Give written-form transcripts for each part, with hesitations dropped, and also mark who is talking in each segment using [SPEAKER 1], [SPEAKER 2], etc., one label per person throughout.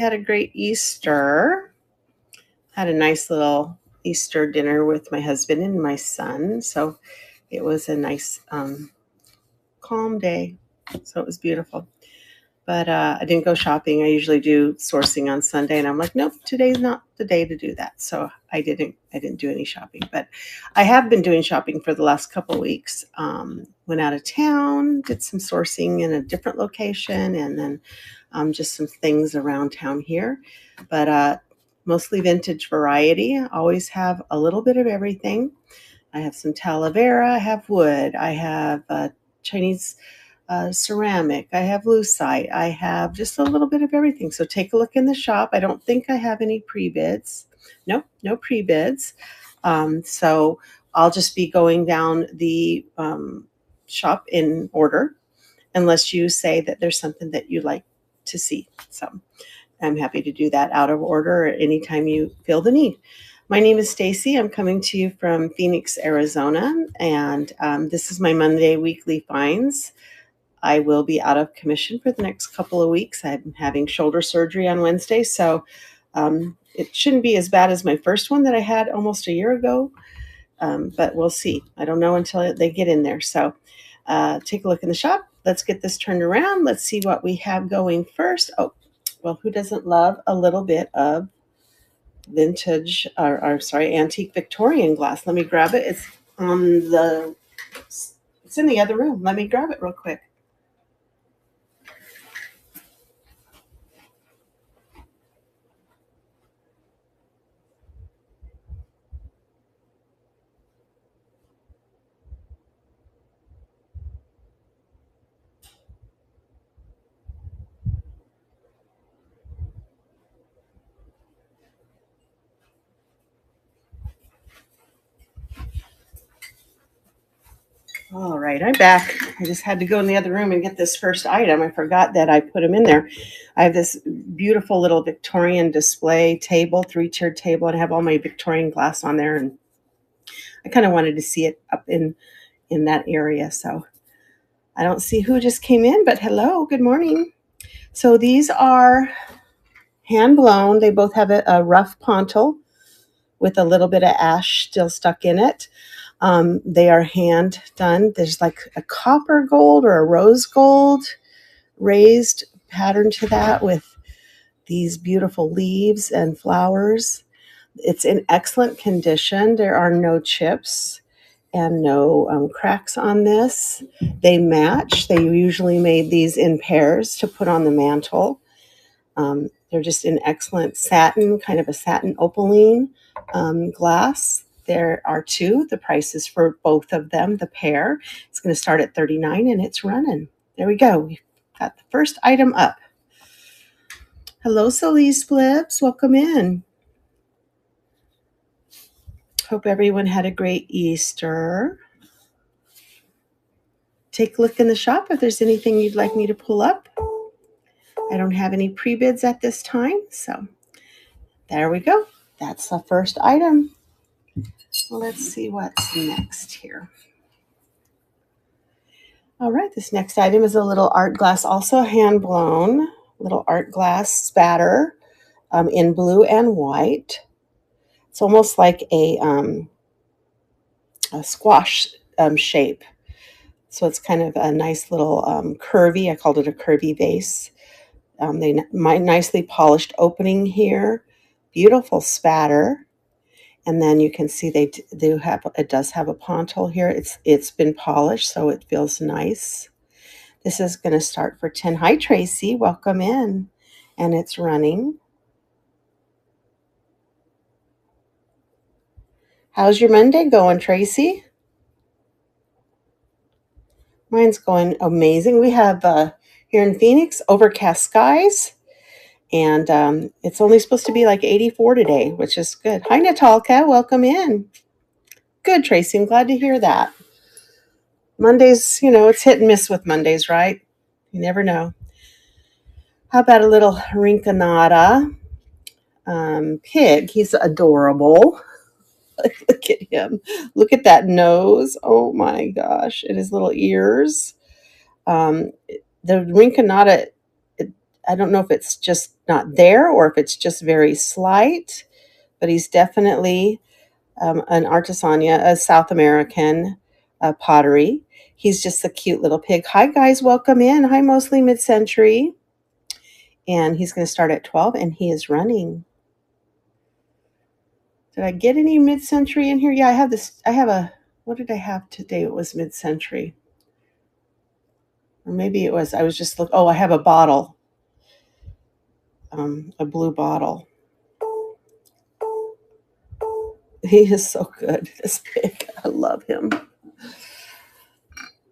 [SPEAKER 1] Had a great Easter. Had a nice little Easter dinner with my husband and my son. So it was a nice, calm day. So it was beautiful. But I didn't go shopping. I usually do sourcing on Sunday, and I'm like, nope, today's not the day to do that. So I didn't do any shopping. But I have been doing shopping for the last couple of weeks. Went out of town, did some sourcing in a different location, and then just some things around town here. But mostly vintage variety. I always have a little bit of everything. I have some Talavera. I have wood. I have Chinese ceramic. I have lucite. I have just a little bit of everything. So take a look in the shop. I don't think I have any pre-bids. Nope, no pre-bids. So I'll just be going down the shop in order unless you say that there's something that you'd like to see. So I'm happy to do that out of order anytime you feel the need. My name is Stacy. I'm coming to you from Phoenix, Arizona, and this is my Monday weekly finds. I will be out of commission for the next couple of weeks. I'm having shoulder surgery on Wednesday, so it shouldn't be as bad as my first one that I had almost a year ago, but we'll see. I don't know until they get in there. So take a look in the shop. Let's get this turned around. Let's see what we have going first. Oh, well, who doesn't love a little bit of vintage, antique Victorian glass? Let me grab it. It's in the other room. Let me grab it real quick. All right, I'm back. I just had to go in the other room and get this first item. I forgot that I put them in there. I have this beautiful little Victorian display table, 3-tiered table, and I have all my Victorian glass on there. And I kind of wanted to see it up in that area. So I don't see who just came in, but hello, good morning. So these are hand blown. They both have a rough pontil with a little bit of ash still stuck in it. They are hand done. There's like a copper gold or a rose gold raised pattern to that with these beautiful leaves and flowers. It's in excellent condition. There are no chips and no cracks on this. They match. They usually made these in pairs to put on the mantle. They're just in excellent satin, kind of a satin opaline glass. There are two. The price is for both of them, the pair. It's going to start at $39 and it's running. There we go. We've got the first item up. Hello, Solis Flips. Welcome in. Hope everyone had a great Easter. Take a look in the shop if there's anything you'd like me to pull up. I don't have any pre-bids at this time, so there we go. That's the first item. Let's see what's next here. All right, this next item is a little art glass, also hand blown, little art glass spatter in blue and white. It's almost like a squash shape. So it's kind of a nice little curvy. I called it a curvy vase. My nicely polished opening here. Beautiful spatter. And then you can see it does have a pontil here. It's been polished, so it feels nice. This is going to start for 10. Hi, Tracy. Welcome in. And it's running. How's your Monday going, Tracy? Mine's going amazing. We have here in Phoenix overcast skies. And it's only supposed to be like 84 today, which is good. Hi, Natalka. Welcome in. Good, Tracy. I'm glad to hear that. Mondays, it's hit and miss with Mondays, right? You never know. How about a little Rinconada pig? He's adorable. Look at him. Look at that nose. Oh, my gosh. And his little ears. The Rinconada, I don't know if it's just not there or if it's just very slight, but he's definitely an artisania, a South American pottery. He's just a cute little pig. Hi, guys, welcome in. Hi, Mostly Mid-Century. And he's going to start at 12, and he is running. Did I get any Mid-Century in here? Yeah, I have this. I have a, what did I have today? It was Mid-Century. Or maybe it was, I was just looking. Oh, I have a bottle, a blue bottle. He is so good, this pig. I love him.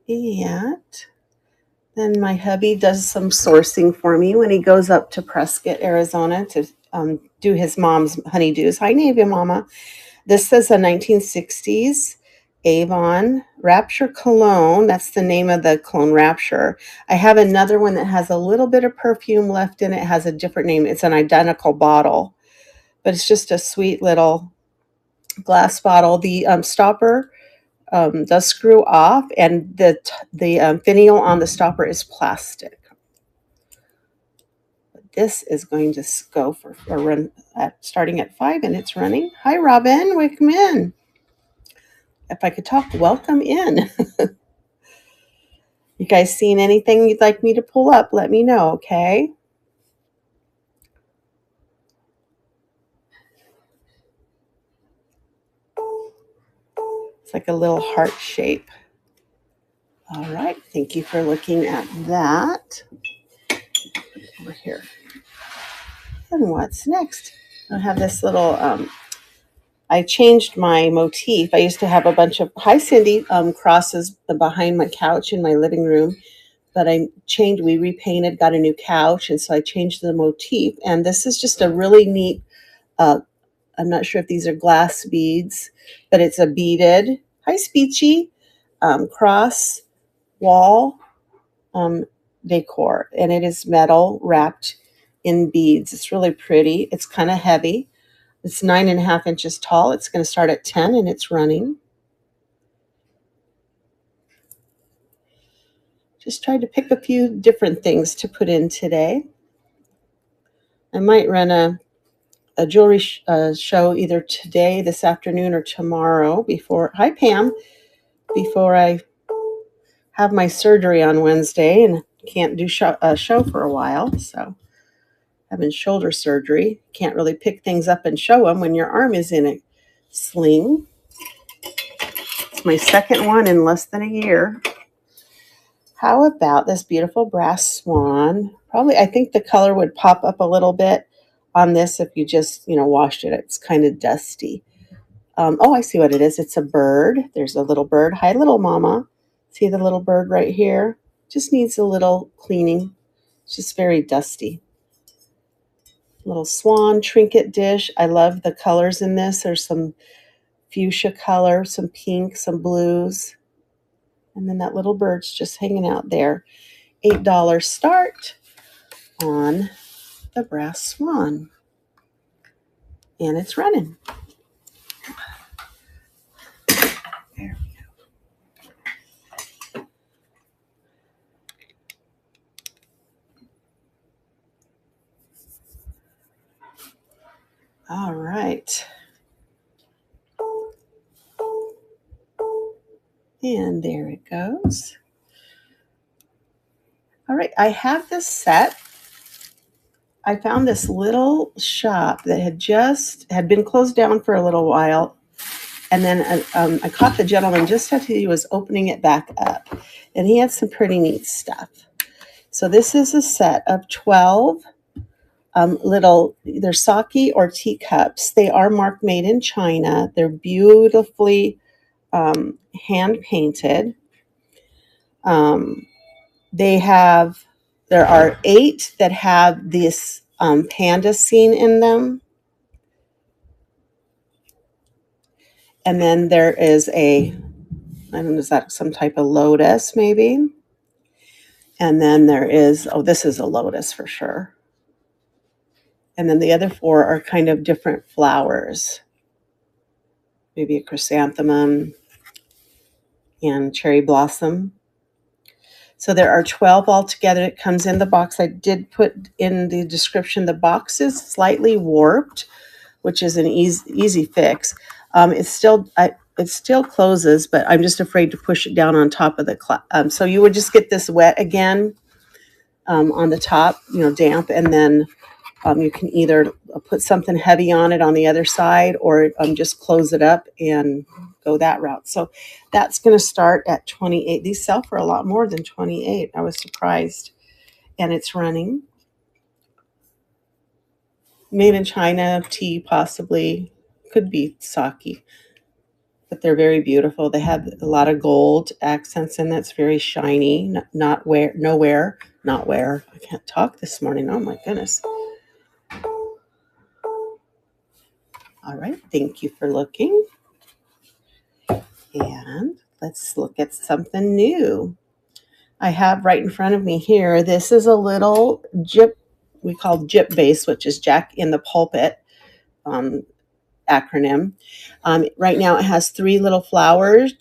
[SPEAKER 1] And then my hubby does some sourcing for me when he goes up to Prescott, Arizona to do his mom's honeydews. Hi, Navy Mama. This is a 1960s Avon Rapture cologne. That's the name of the cologne, Rapture. I have another one that has a little bit of perfume left in it. It has a different name. It's an identical bottle, but it's just a sweet little glass bottle. The stopper does screw off, and the finial on the stopper is plastic. This is going to go for a run starting at 5, and it's running. Hi, Robin, welcome in. If I could talk, welcome in. You guys seen anything you'd like me to pull up? Let me know, okay? It's like a little heart shape. All right, thank you for looking at that. Over here. And what's next? I have this little, I changed my motif. I used to have a bunch of, hi Cindy, crosses behind my couch in my living room, but we repainted, got a new couch, and so I changed the motif. And this is just a really neat, I'm not sure if these are glass beads, but it's a beaded, hi Speechy, cross wall decor, and it is metal wrapped in beads. It's really pretty. It's kind of heavy. It's 9.5 inches tall. It's going to start at 10, and it's running. Just tried to pick a few different things to put in today. I might run a jewelry show either today, this afternoon, or tomorrow before, hi Pam, before I have my surgery on Wednesday and can't do a show for a while. So having shoulder surgery, can't really pick things up and show them when your arm is in a sling. It's my second one in less than a year. How about this beautiful brass swan? Probably, I think the color would pop up a little bit on this if you just, washed it. It's kind of dusty. Oh, I see what it is. It's a bird. There's a little bird. Hi, little mama. See the little bird right here? Just needs a little cleaning. It's just very dusty. Little swan trinket dish. I love the colors in this. There's some fuchsia color, some pink, some blues. And then that little bird's just hanging out there. $8 start on the brass swan. And it's running. There we go. All right. And there it goes. All right, I have this set. I found this little shop that had been closed down for a little while. And then I caught the gentleman just as he was opening it back up. And he had some pretty neat stuff. So this is a set of 12 little, either sake or teacups. They are marked made in China. They're beautifully hand painted. There are 8 that have this panda scene in them. And then there is I don't know, is that some type of lotus maybe? And then there is, this is a lotus for sure. And then the other 4 are kind of different flowers. Maybe a chrysanthemum and cherry blossom. So there are 12 altogether. It comes in the box. I did put in the description the box is slightly warped, which is an easy fix. It still closes, but I'm just afraid to push it down on top of the so you would just get this wet again on the top, damp, and then you can either put something heavy on it on the other side, or just close it up and go that route. So that's going to start at 28. These sell for a lot more than 28. I was surprised. And it's running. Made in China, tea possibly. Could be sake. But they're very beautiful. They have a lot of gold accents in that's very shiny. Not wear. I can't talk this morning. Oh my goodness. All right. Thank you for looking. And let's look at something new. I have right in front of me here, this is a little gyp, we call gyp base, which is Jack in the Pulpit acronym. Right now it has 3 little flowers,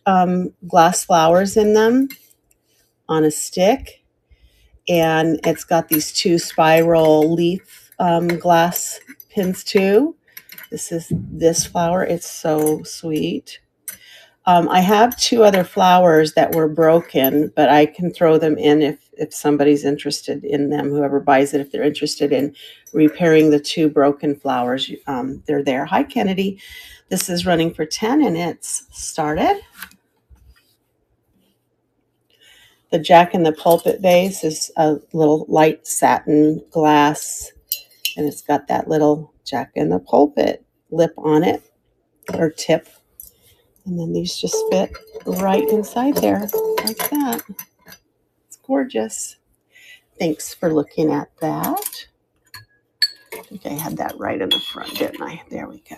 [SPEAKER 1] glass flowers in them on a stick. And it's got these 2 spiral leaf glass pins too. This is this flower. It's so sweet. I have 2 other flowers that were broken, but I can throw them in if somebody's interested in them. Whoever buys it, if they're interested in repairing the 2 broken flowers, they're there. Hi, Kennedy. This is running for 10, and it's started. The Jack in the Pulpit vase is a little light satin glass, and it's got that little Jack in the Pulpit lip on it, or tip. And then these just fit right inside there, like that. It's gorgeous. Thanks for looking at that. I think I had that right in the front, didn't I? There we go.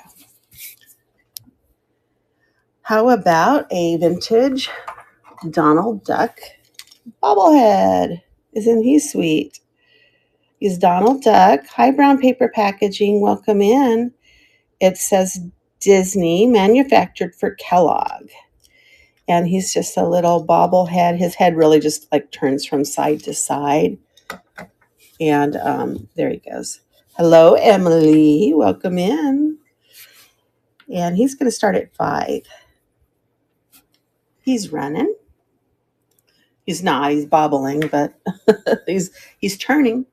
[SPEAKER 1] How about a vintage Donald Duck bobblehead? Isn't he sweet? He's Donald Duck. Hi, brown paper packaging. Welcome in. It says Disney, manufactured for Kellogg. And he's just a little bobblehead. His head really just like turns from side to side. And there he goes. Hello, Emily. Welcome in. And he's going to start at 5. He's running. He's not. He's bobbling, but he's turning.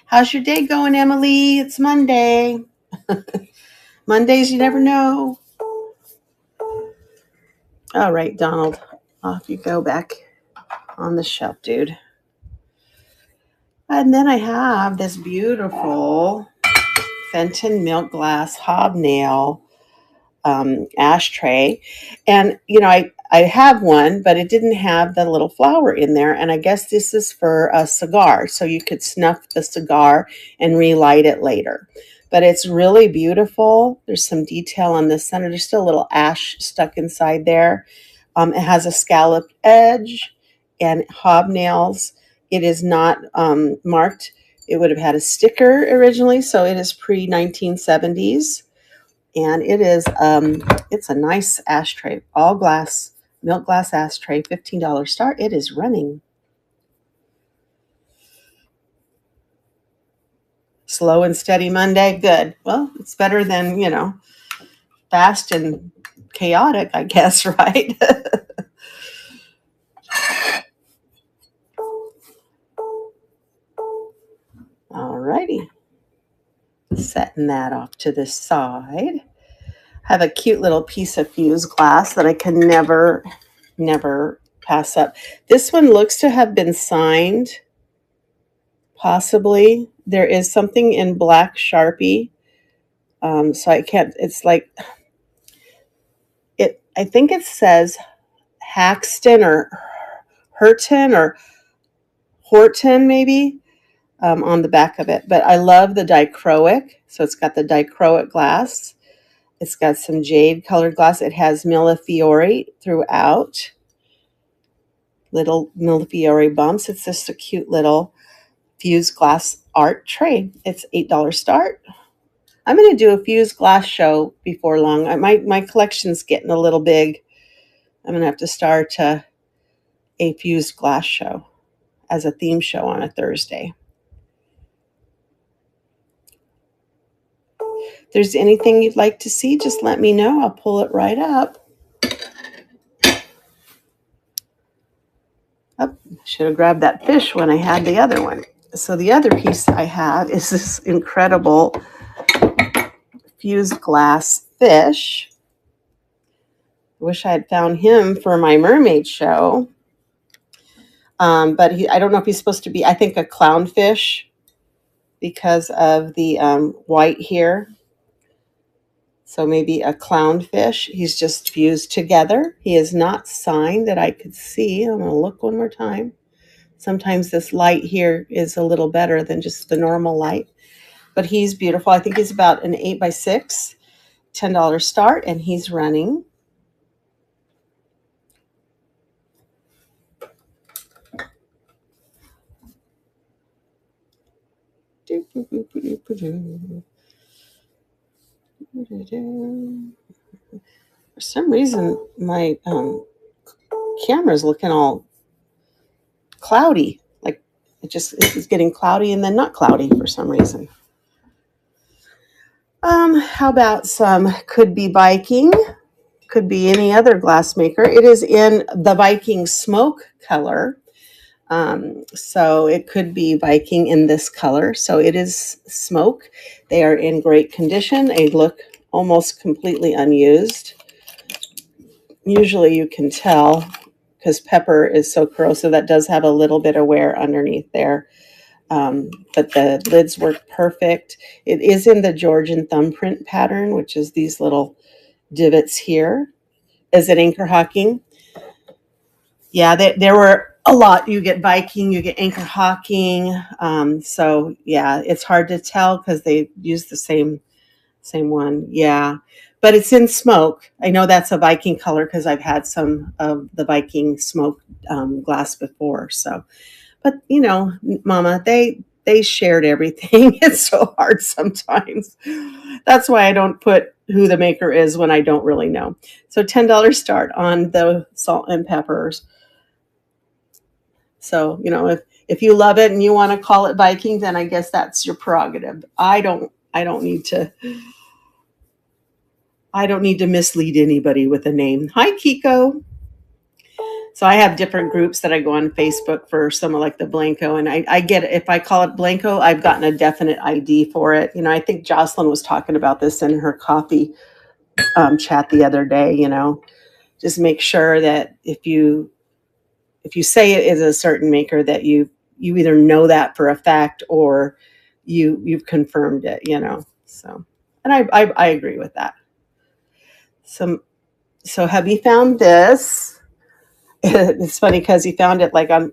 [SPEAKER 1] How's your day going, Emily? It's Monday. Mondays, you never know. All right, Donald. Off you go back on the shelf, dude. And then I have this beautiful Fenton milk glass hobnail ashtray. And, I have one, but it didn't have the little flower in there. And I guess this is for a cigar. So you could snuff the cigar and relight it later. But it's really beautiful. There's some detail on the center. There's still a little ash stuck inside there. It has a scalloped edge and hobnails. It is not marked. It would have had a sticker originally, so it is pre-1970s. And it is, it's a nice ashtray, all glass, milk glass ashtray, $15 start. It is running. Slow and steady Monday, good. Well, it's better than, fast and chaotic, I guess, right? All righty. Setting that off to the side. I have a cute little piece of fused glass that I can never pass up. This one looks to have been signed, possibly. There is something in black Sharpie, so I can't, it's like, I think it says Haxton or Hurton or Horton maybe on the back of it. But I love the dichroic, so it's got the dichroic glass. It's got some jade colored glass. It has Millefiori throughout. Little Millefiori bumps. It's just a cute little fused glass art tray. It's $8 start. I'm going to do a fused glass show before long. My collection's getting a little big. I'm going to have to start a fused glass show as a theme show on a Thursday. If there's anything you'd like to see, just let me know. I'll pull it right up. Oh, I should have grabbed that fish when I had the other one. So the other piece I have is this incredible fused glass fish. I wish I had found him for my mermaid show. But I don't know if he's supposed to be, I think, a clownfish because of the white here. So maybe a clownfish. He's just fused together. He is not signed that I could see. I'm going to look one more time. Sometimes this light here is a little better than just the normal light. But he's beautiful. I think he's about an 8x6, $10 start, and he's running. For some reason, my camera's looking all cloudy. Like it's getting cloudy and then not cloudy for some reason. How about some Could Be Viking? Could be any other glass maker. It is in the Viking smoke color. So it could be Viking in this color. So it is smoke. They are in great condition. They look almost completely unused. Usually you can tell because pepper is so corrosive. That does have a little bit of wear underneath there. But the lids work perfect. It is in the Georgian thumbprint pattern, which is these little divots here. Is it anchor hocking? Yeah, there were a lot. You get Viking, you get anchor hocking. So yeah, it's hard to tell because they use the same one. Yeah, but it's in smoke. I know that's a Viking color because I've had some of the Viking smoke glass before. So, but you know, Mama, they shared everything. It's so hard sometimes. That's why I don't put who the maker is when I don't really know. So $10 start on the salt and peppers. So, you know, if you love it and you want to call it Viking, then I guess that's your prerogative. I don't need to mislead anybody with a name. Hi, Kiko. So I have different groups that I go on Facebook for some of like the Blanco. And I get it. If I call it Blanco, I've gotten a definite ID for it. You know, I think Jocelyn was talking about this in her coffee chat the other day, you know, just make sure that if you say it is a certain maker that you either know that for a fact or you've confirmed it, you know. So, and I agree with that. So hubby found this. It's funny because he found it like on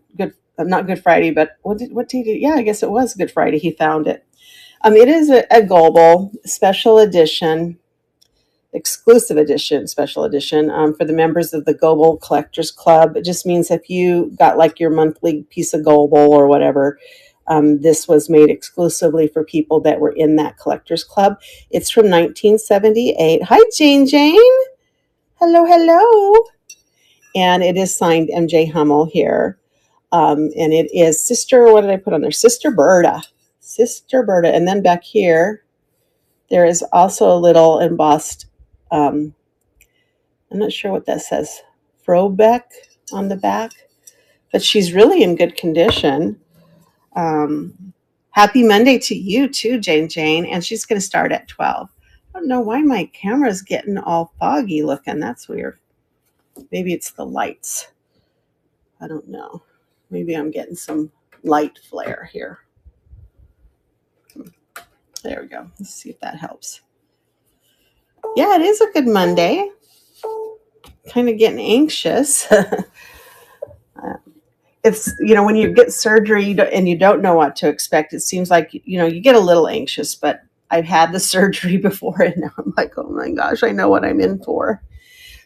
[SPEAKER 1] not Good Friday, but what did he do? Yeah, I guess it was Good Friday. He found it. It is a Goebel special edition, exclusive edition, special edition for the members of the Goebel Collectors Club. It just means if you got like your monthly piece of Goebel or whatever, this was made exclusively for people that were in that Collectors Club. It's from 1978. Hi, Jane. Hello, hello. And it is signed MJ Hummel here. And it is Sister, what did I put on there? Sister Berta. And then back here, there is also a little embossed, I'm not sure what that says, Frobeck on the back. But she's really in good condition. Happy Monday to you too, Jane. And she's going to start at 12. I don't know why my camera's getting all foggy looking. That's weird. Maybe it's the lights. I don't know. Maybe I'm getting some light flare here. There we go. Let's see if that helps. Yeah, it is a good Monday. Kind of getting anxious. It's, you know, when you get surgery and you don't know what to expect, it seems like, you know, you get a little anxious, but I've had the surgery before and now I'm like, oh my gosh, I know what I'm in for.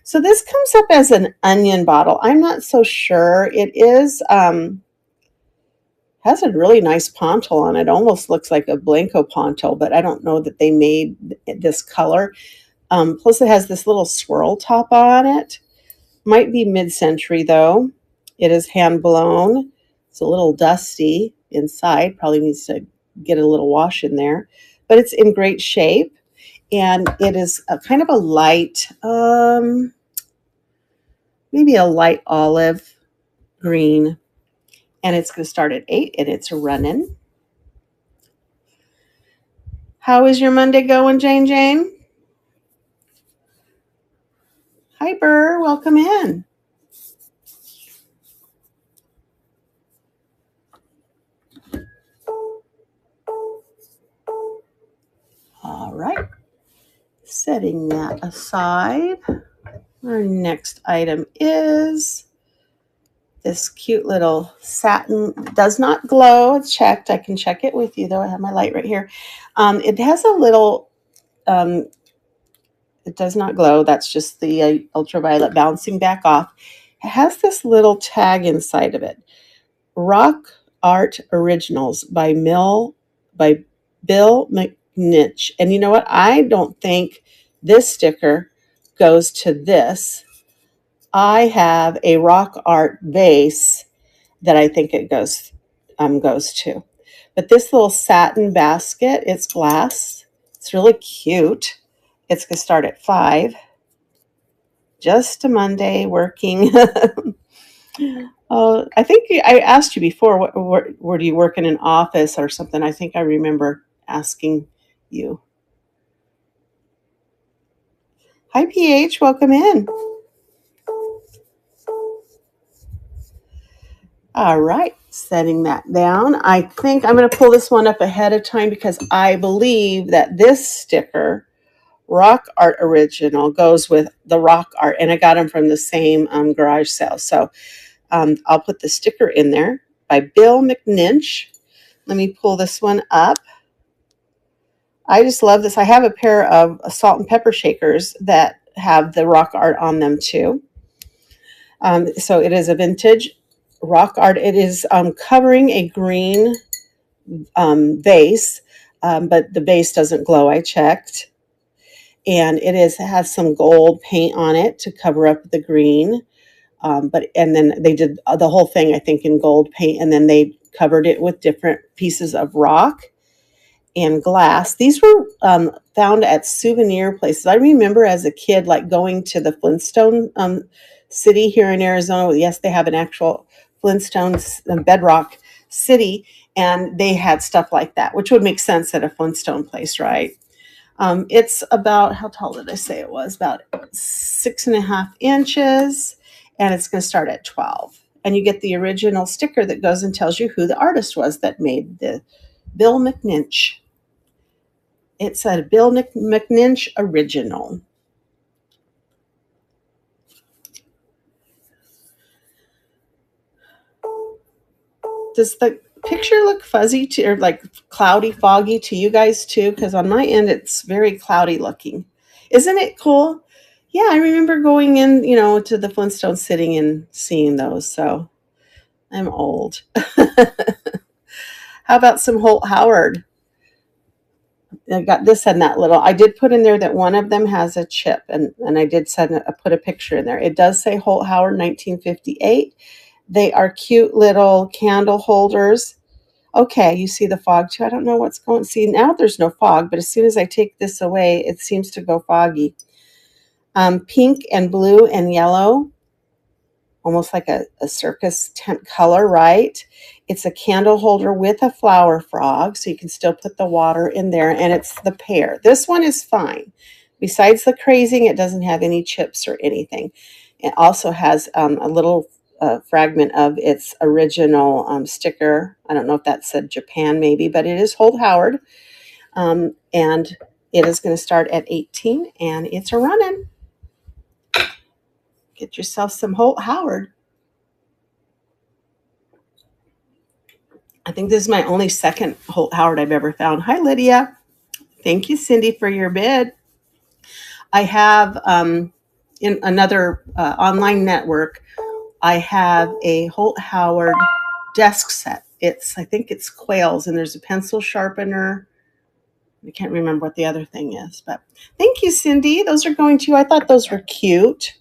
[SPEAKER 1] So this comes up as an onion bottle. I'm not so sure. It is, has a really nice pontil on it. Almost looks like a Blanco pontil, but I don't know that they made this color. Plus it has this little swirl top on it. might be mid-century though. It is hand blown. It's a little dusty inside, probably needs to get a little wash in there, but it's in great shape. And it is a kind of a light, maybe a light olive green. And it's going to start at 8 and it's running. How is your Monday going, Jane Jane? Hi, Burr. Welcome in. All right. Setting that aside. Our next item is this cute little satin. Does not glow. It's checked. I can check it with you, though. I have my light right here. It has a little... it does not glow. That's just the ultraviolet bouncing back off. It has this little tag inside of it. Rock Art Originals by Bill McNinch. And you know what? I don't think this sticker goes to this. I have a rock art vase that I think it goes to. But this little satin basket, it's glass. It's really cute. It's going to start at 5. Just a Monday working. I think I asked you before, where do you work in an office or something? I think I remember asking you. Hi, PH. Welcome in. All right. Setting that down. I think I'm going to pull this one up ahead of time because I believe that this sticker, Rock Art Original, goes with the rock art. And I got them from the same garage sale. So I'll put the sticker in there by Bill McNinch. Let me pull this one up. I just love this. I have a pair of salt and pepper shakers that have the rock art on them too. So it is a vintage rock art. It is covering a green vase, but the vase doesn't glow. I checked. And it has some gold paint on it to cover up the green. And then they did the whole thing, I think, in gold paint, and then they covered it with different pieces of rock and glass. These were found at souvenir places. I remember as a kid, like going to the Flintstone city here in Arizona. Yes, they have an actual Flintstones bedrock city, and they had stuff like that, which would make sense at a Flintstone place, right? It's about, how tall did I say it was? About 6.5 inches, and it's going to start at 12. And you get the original sticker that goes and tells you who the artist was that made the Bill McNinch. It's a Bill McNinch original. Does the picture look fuzzy to, or like cloudy, foggy to you guys too? Because on my end, it's very cloudy looking. Isn't it cool? Yeah, I remember going in, to the Flintstones, sitting and seeing those. So I'm old. How about some Holt Howard? I got this and that little. I did put in there that one of them has a chip, and I did put a picture in there. It does say Holt Howard 1958. They are cute little candle holders. Okay, you see the fog too. I don't know what's going. See, now there's no fog, but as soon as I take this away, it seems to go foggy. Pink and blue and yellow, almost like a circus tent color, right? It's a candle holder with a flower frog, so you can still put the water in there, and it's the pear. This one is fine. Besides the crazing, it doesn't have any chips or anything. It also has a little fragment of its original sticker. I don't know if that said Japan maybe, but it is Holt Howard. And it is going to start at 18, and it's a running. Get yourself some Holt Howard. I think this is my only second Holt Howard I've ever found. Hi, Lydia. Thank you, Cindy, for your bid. I have in another online network, I have a Holt Howard desk set. I think it's quails, and there's a pencil sharpener. I can't remember what the other thing is, but thank you, Cindy. Those are going to you. I thought those were cute.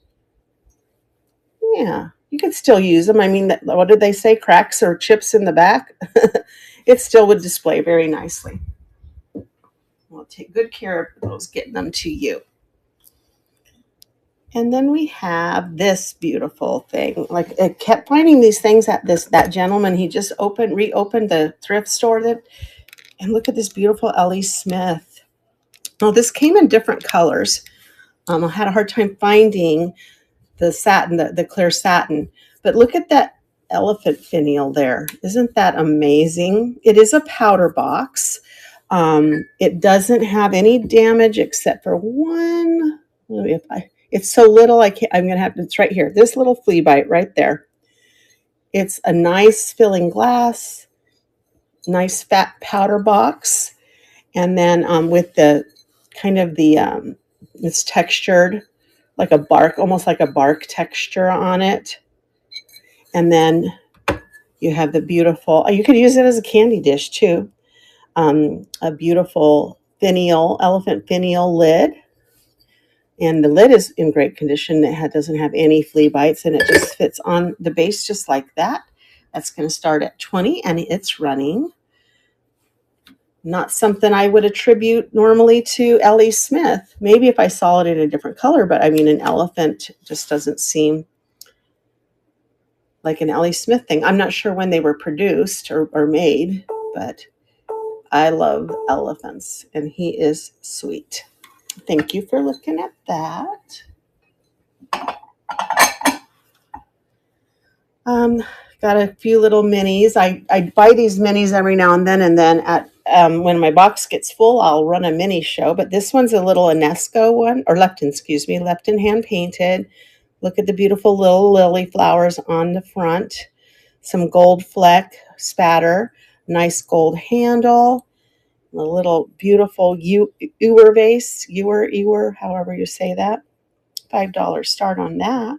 [SPEAKER 1] Yeah, you could still use them. I mean, what did they say? Cracks or chips in the back? It still would display very nicely. We'll take good care of those, getting them to you. And then we have this beautiful thing. Like, I kept finding these things at that gentleman. He just reopened the thrift store and look at this beautiful L.E. Smith. Oh, this came in different colors. I had a hard time finding the satin, the clear satin. But look at that elephant finial there. Isn't that amazing? It is a powder box. It doesn't have any damage except for one. It's so little, I'm going to have to, it's right here. This little flea bite right there. It's a nice filling glass, nice fat powder box. And then with the kind of it's textured like a bark, almost like a bark texture on it. And then you have the beautiful, you could use it as a candy dish too. A beautiful elephant finial lid. And the lid is in great condition. It doesn't have any flea bites, and it just fits on the base just like that. That's going to start at $20, and it's running. Not something I would attribute normally to L.E. Smith. Maybe if I saw it in a different color, but I mean, an elephant just doesn't seem like an L.E. Smith thing. I'm not sure when they were produced or made, but I love elephants, and he is sweet. Thank you for looking at that. Got a few little minis. I buy these minis every now and then at when my box gets full, I'll run a mini show. But this one's a little Enesco one, or Lepton hand painted. Look at the beautiful little lily flowers on the front. Some gold fleck spatter, nice gold handle, a little beautiful ewer vase, however you say that. $5 start on that.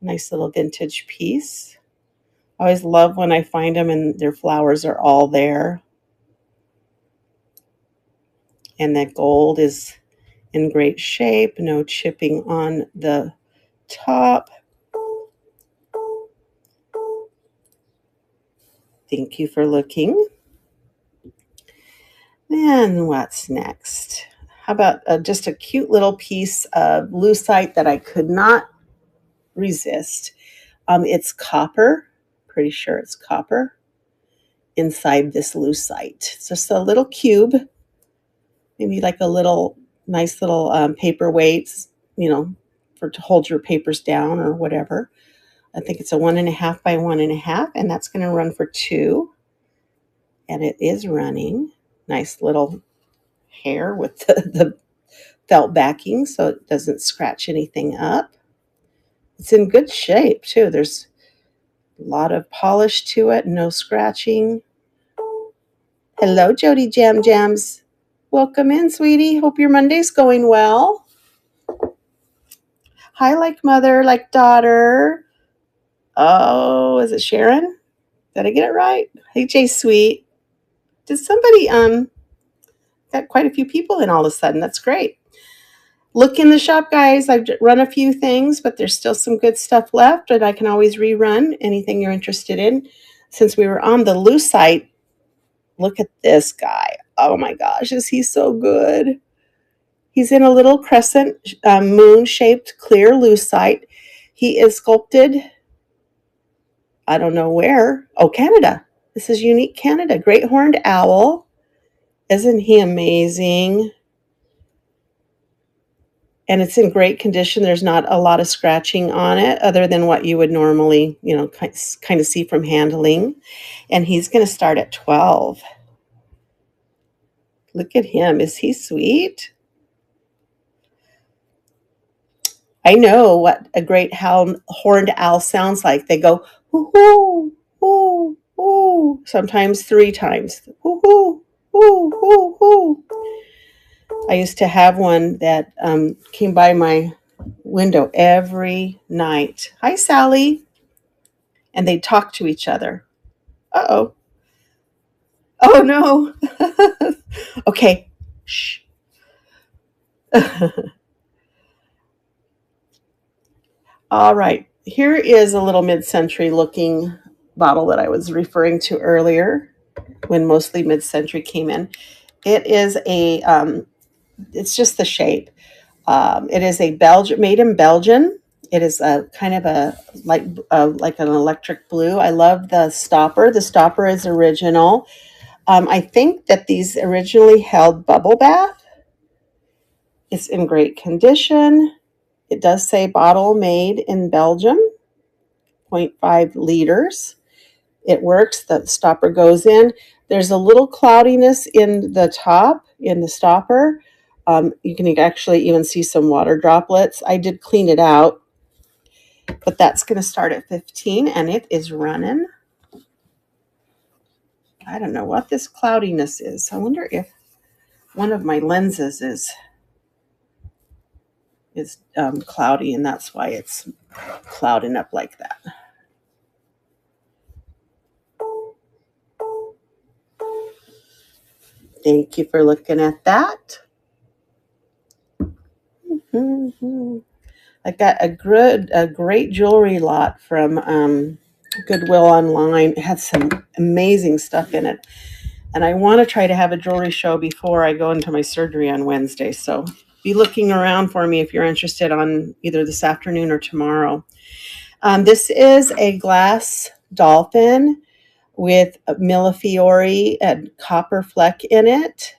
[SPEAKER 1] Nice little vintage piece. I always love when I find them and their flowers are all there. And that gold is in great shape, no chipping on the top. Thank you for looking. And what's next? How about just a cute little piece of lucite that I could not resist. It's copper. Pretty sure it's copper inside this lucite. It's just a little cube, maybe like a nice little paperweights, to hold your papers down or whatever. I think it's a 1.5 by 1.5, and that's going to run for $2. And it is running. Nice little hair with the felt backing so it doesn't scratch anything up. It's in good shape too. There's a lot of polish to it, no scratching. Hello, Jody Jam Jams. Welcome in, sweetie. Hope your Monday's going well. Hi, like mother, like daughter. Oh, is it Sharon? Did I get it right? Hey, Jay Sweet. Did somebody got quite a few people in all of a sudden? That's great. Look in the shop, guys. I've run a few things, but there's still some good stuff left, and I can always rerun anything you're interested in. Since we were on the lucite, look at this guy. Oh my gosh, is he so good? He's in a little crescent moon-shaped clear lucite. He is sculpted, I don't know where. Oh, Canada. This is Unique Canada. Great horned owl. Isn't he amazing? And it's in great condition. There's not a lot of scratching on it other than what you would normally, kind of see from handling. And he's going to start at $12. Look at him. Is he sweet? I know what a great horned owl sounds like. They go, hoo-hoo, hoo, hoo, sometimes 3 times. Hoo-hoo, hoo, hoo, hoo. I used to have one that came by my window every night. Hi, Sally. And they'd talk to each other. Uh-oh. Oh, no. Okay. Shh. All right, here is a little mid-century looking bottle that I was referring to earlier when mostly mid-century came in. It is it's just the shape. It is a made in Belgium. It is a kind of a like an electric blue. I love the stopper. The stopper is original. I think that these originally held bubble bath. It's in great condition. It does say bottle made in Belgium, 0.5 liters. It works. The stopper goes in. There's a little cloudiness in the top, in the stopper. You can actually even see some water droplets. I did clean it out, but that's going to start at 15 and it is running. I don't know what this cloudiness is. I wonder if one of my lenses is cloudy and that's why it's clouding up like that. Thank you for looking at that. Mm-hmm. I got a great jewelry lot from Goodwill online. It has some amazing stuff in it. And I want to try to have a jewelry show before I go into my surgery on Wednesday. So be looking around for me if you're interested on either this afternoon or tomorrow. This is a glass dolphin with a Millefiori and copper fleck in it.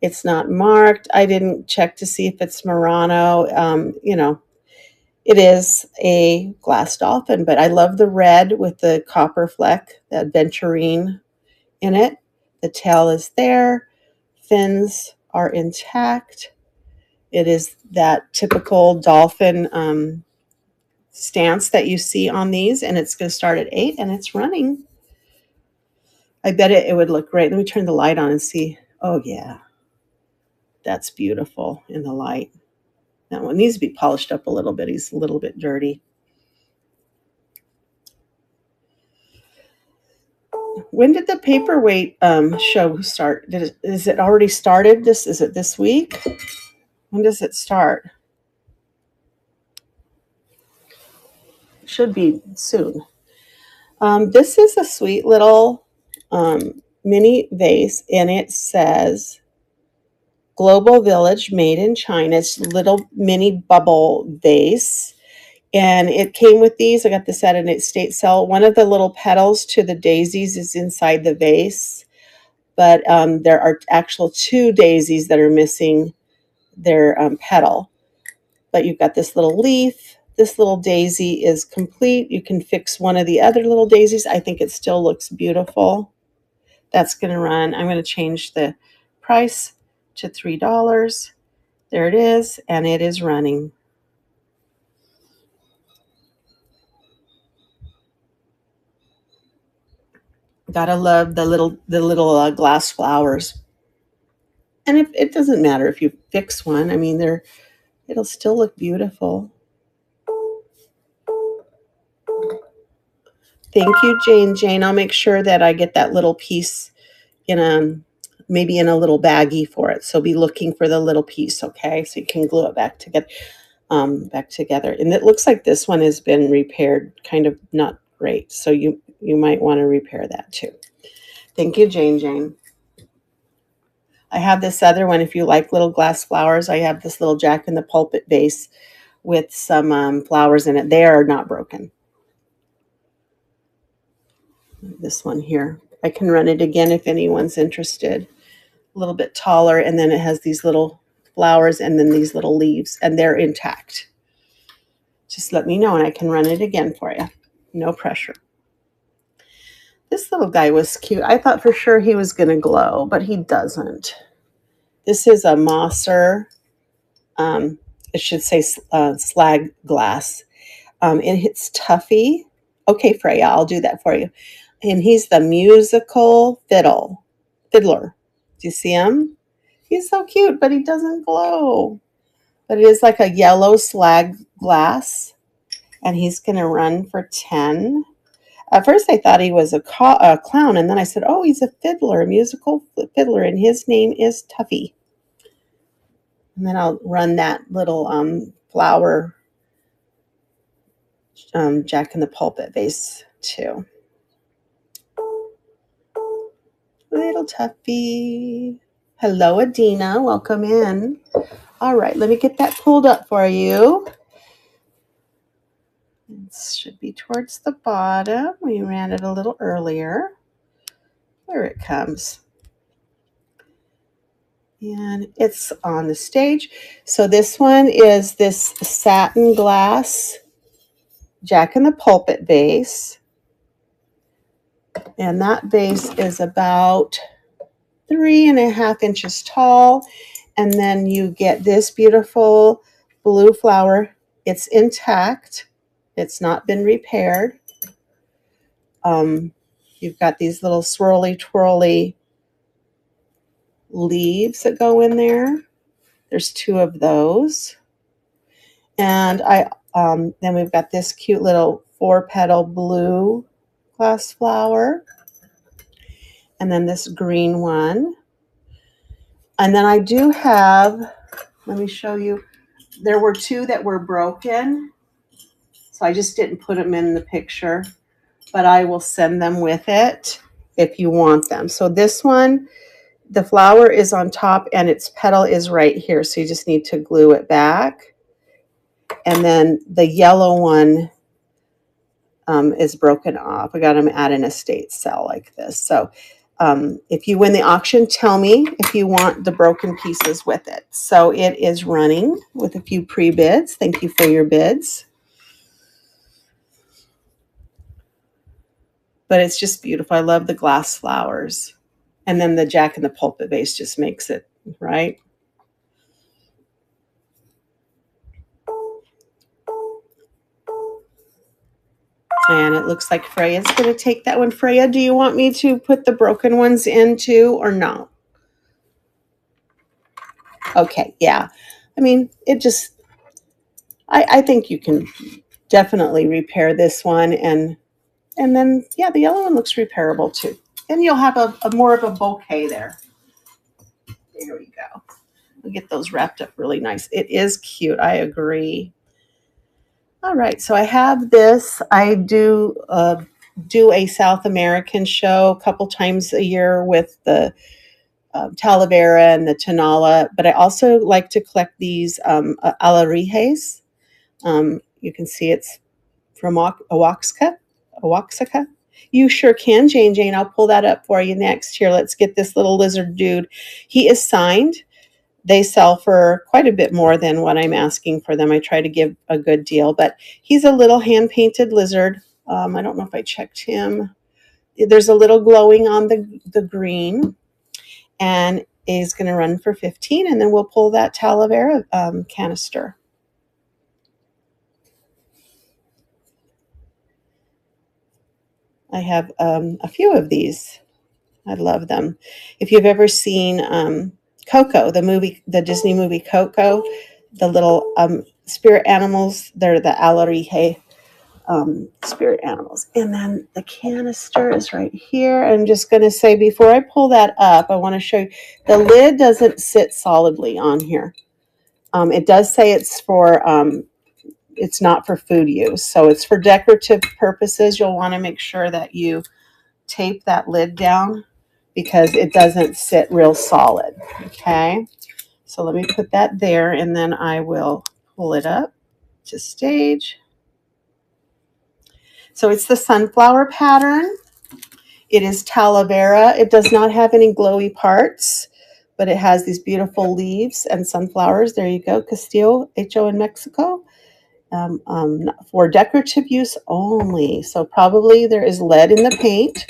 [SPEAKER 1] It's not marked. I didn't check to see if it's Murano. It is a glass dolphin, but I love the red with the copper fleck, the aventurine in it. The tail is there. Fins are intact. It is that typical dolphin stance that you see on these, and it's going to start at 8, and it's running. I bet it would look great. Let me turn the light on and see. Oh, yeah. That's beautiful in the light. That one needs to be polished up a little bit. He's a little bit dirty. When did the paperweight show start? Is it already started? Is it this week? When does it start? Should be soon. This is a sweet little mini vase, and it says Global Village Made in China. It's a little mini bubble vase. And it came with these. I got this at an estate sale. One of the little petals to the daisies is inside the vase. But there are actual 2 daisies that are missing their petal. But you've got this little leaf. This little daisy is complete. You can fix one of the other little daisies. I think it still looks beautiful. That's going to run. I'm going to change the price to $3. There it is, and it is running. Gotta love the little glass flowers. And if it doesn't matter if you fix one, I mean, it'll still look beautiful. Thank you, Jane. I'll make sure that I get that little piece maybe in a little baggie for it. So be looking for the little piece, okay? So you can glue it back together. And it looks like this one has been repaired, kind of not great. So you might want to repair that too. Thank you, Jane. I have this other one. If you like little glass flowers, I have this little Jack in the Pulpit vase with some flowers in it. They are not broken. This one here. I can run it again if anyone's interested. A little bit taller, and then it has these little flowers and then these little leaves, and they're intact. Just let me know, and I can run it again for you. No pressure. This little guy was cute. I thought for sure he was going to glow, but he doesn't. This is a Mosser. It should say slag glass. It's Tuffy. Okay, Freya, I'll do that for you. And he's the musical fiddler. Do you see him? He's so cute, but he doesn't glow. But it is like a yellow slag glass, and he's going to run for 10. At first, I thought he was a clown, and then I said, oh, he's a fiddler, a musical fiddler, and his name is Tuffy. And then I'll run that little flower Jack in the Pulpit vase too. Little Tuffy. Hello, Adina. Welcome in. All right, let me get that pulled up for you. It should be towards the bottom. We ran it a little earlier. Here it comes. And it's on the stage. So this one is this satin glass Jack in the Pulpit vase. And that vase is about 3.5 inches tall. And then you get this beautiful blue flower. It's intact. It's not been repaired. You've got these little swirly, twirly leaves that go in there. There's 2 of those. And then we've got this cute little 4-petal blue glass flower. And then this green one. And then I do have, let me show you, there were 2 that were broken. So I just didn't put them in the picture, but I will send them with it if you want them. So this one, the flower is on top and its petal is right here. So you just need to glue it back. And then the yellow one is broken off. I got them at an estate sale like this. So if you win the auction, tell me if you want the broken pieces with it. So it is running with a few pre-bids. Thank you for your bids. But it's just beautiful. I love the glass flowers. And then the Jack in the Pulpit vase just makes it, right? And it looks like Freya's going to take that one. Freya, do you want me to put the broken ones in too or no? Okay, yeah. I mean, it just, I think you can definitely repair this one. And then, yeah, the yellow one looks repairable too. And you'll have a more of a bouquet there. There we go. We'll get those wrapped up really nice. It is cute. I agree. All right, so I have this. I do a South American show a couple times a year with the Talavera and the Tonala, but I also like to collect these alarijes. You can see it's from Oaxaca. You sure can, Jane. I'll pull that up for you next. Here, let's get this little lizard dude. He is signed. They sell for quite a bit more than what I'm asking for them. I try to give a good deal, but he's a little hand-painted lizard. I don't know if I checked him. There's a little glowing on the green, and is going to run for $15, and then we'll pull that Talavera canister. I have a few of these. I love them. If you've ever seen Coco, the Disney movie Coco, the little spirit animals, they're the alarije spirit animals. And then the canister is right here. I'm just going to say, before I pull that up, I want to show you, the lid doesn't sit solidly on here. It does say it's not for food use. So it's for decorative purposes. You'll want to make sure that you tape that lid down because it doesn't sit real solid. Okay. So let me put that there, and then I will pull it up to stage. So it's the sunflower pattern. It is Talavera. It does not have any glowy parts, but it has these beautiful leaves and sunflowers. There you go, Castillo Hecho in Mexico. For decorative use only. So probably there is lead in the paint.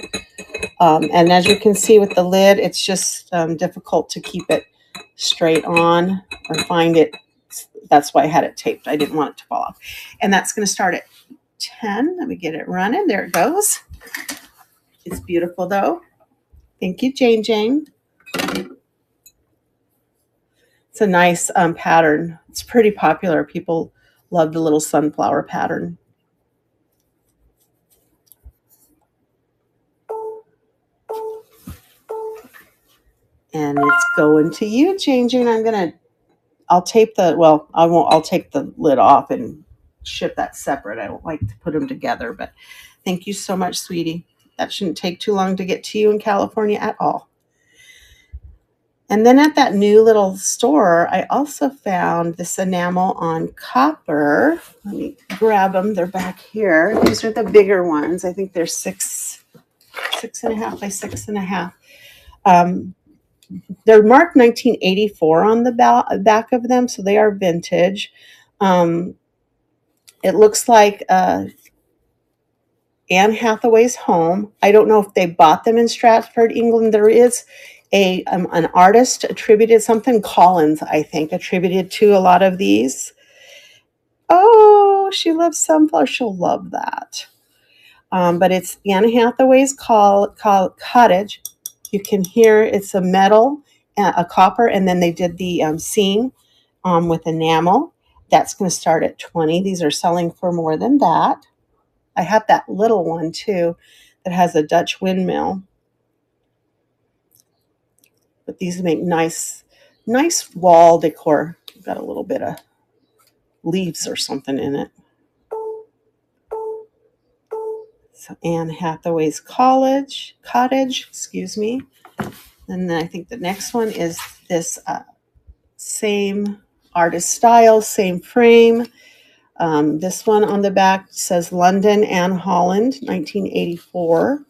[SPEAKER 1] And as you can see with the lid, it's just difficult to keep it straight on or find it. That's why I had it taped. I didn't want it to fall off. And that's going to start at 10. Let me get it running. There it goes. It's beautiful though. Thank you, Jane. It's a nice pattern. It's pretty popular. People love the little sunflower pattern. And it's going to you, Jane. I'll tape I'll take the lid off and ship that separate. I don't like to put them together, but thank you so much, sweetie. That shouldn't take too long to get to you in California at all. And then at that new little store, I also found this enamel on copper. Let me grab them. They're back here. These are the bigger ones. I think they're 6.5 by 6.5. They're marked 1984 on the back of them, so they are vintage. It looks like Anne Hathaway's home. I don't know if they bought them in Stratford, England. There is an artist attributed, something Collins, I think, attributed to a lot of these. Oh, she loves sunflower. She'll love that. But it's Anne Hathaway's cottage. You can hear it's a metal, a copper, and then they did the scene with enamel. That's going to start at 20. These are selling for more than that. I have that little one too that has a Dutch windmill. But these make nice wall decor. Got a little bit of leaves or something in it. So Anne Hathaway's cottage, excuse me. And then I think the next one is this same artist style, same frame. This one on the back says London, Anne Holland, 1984.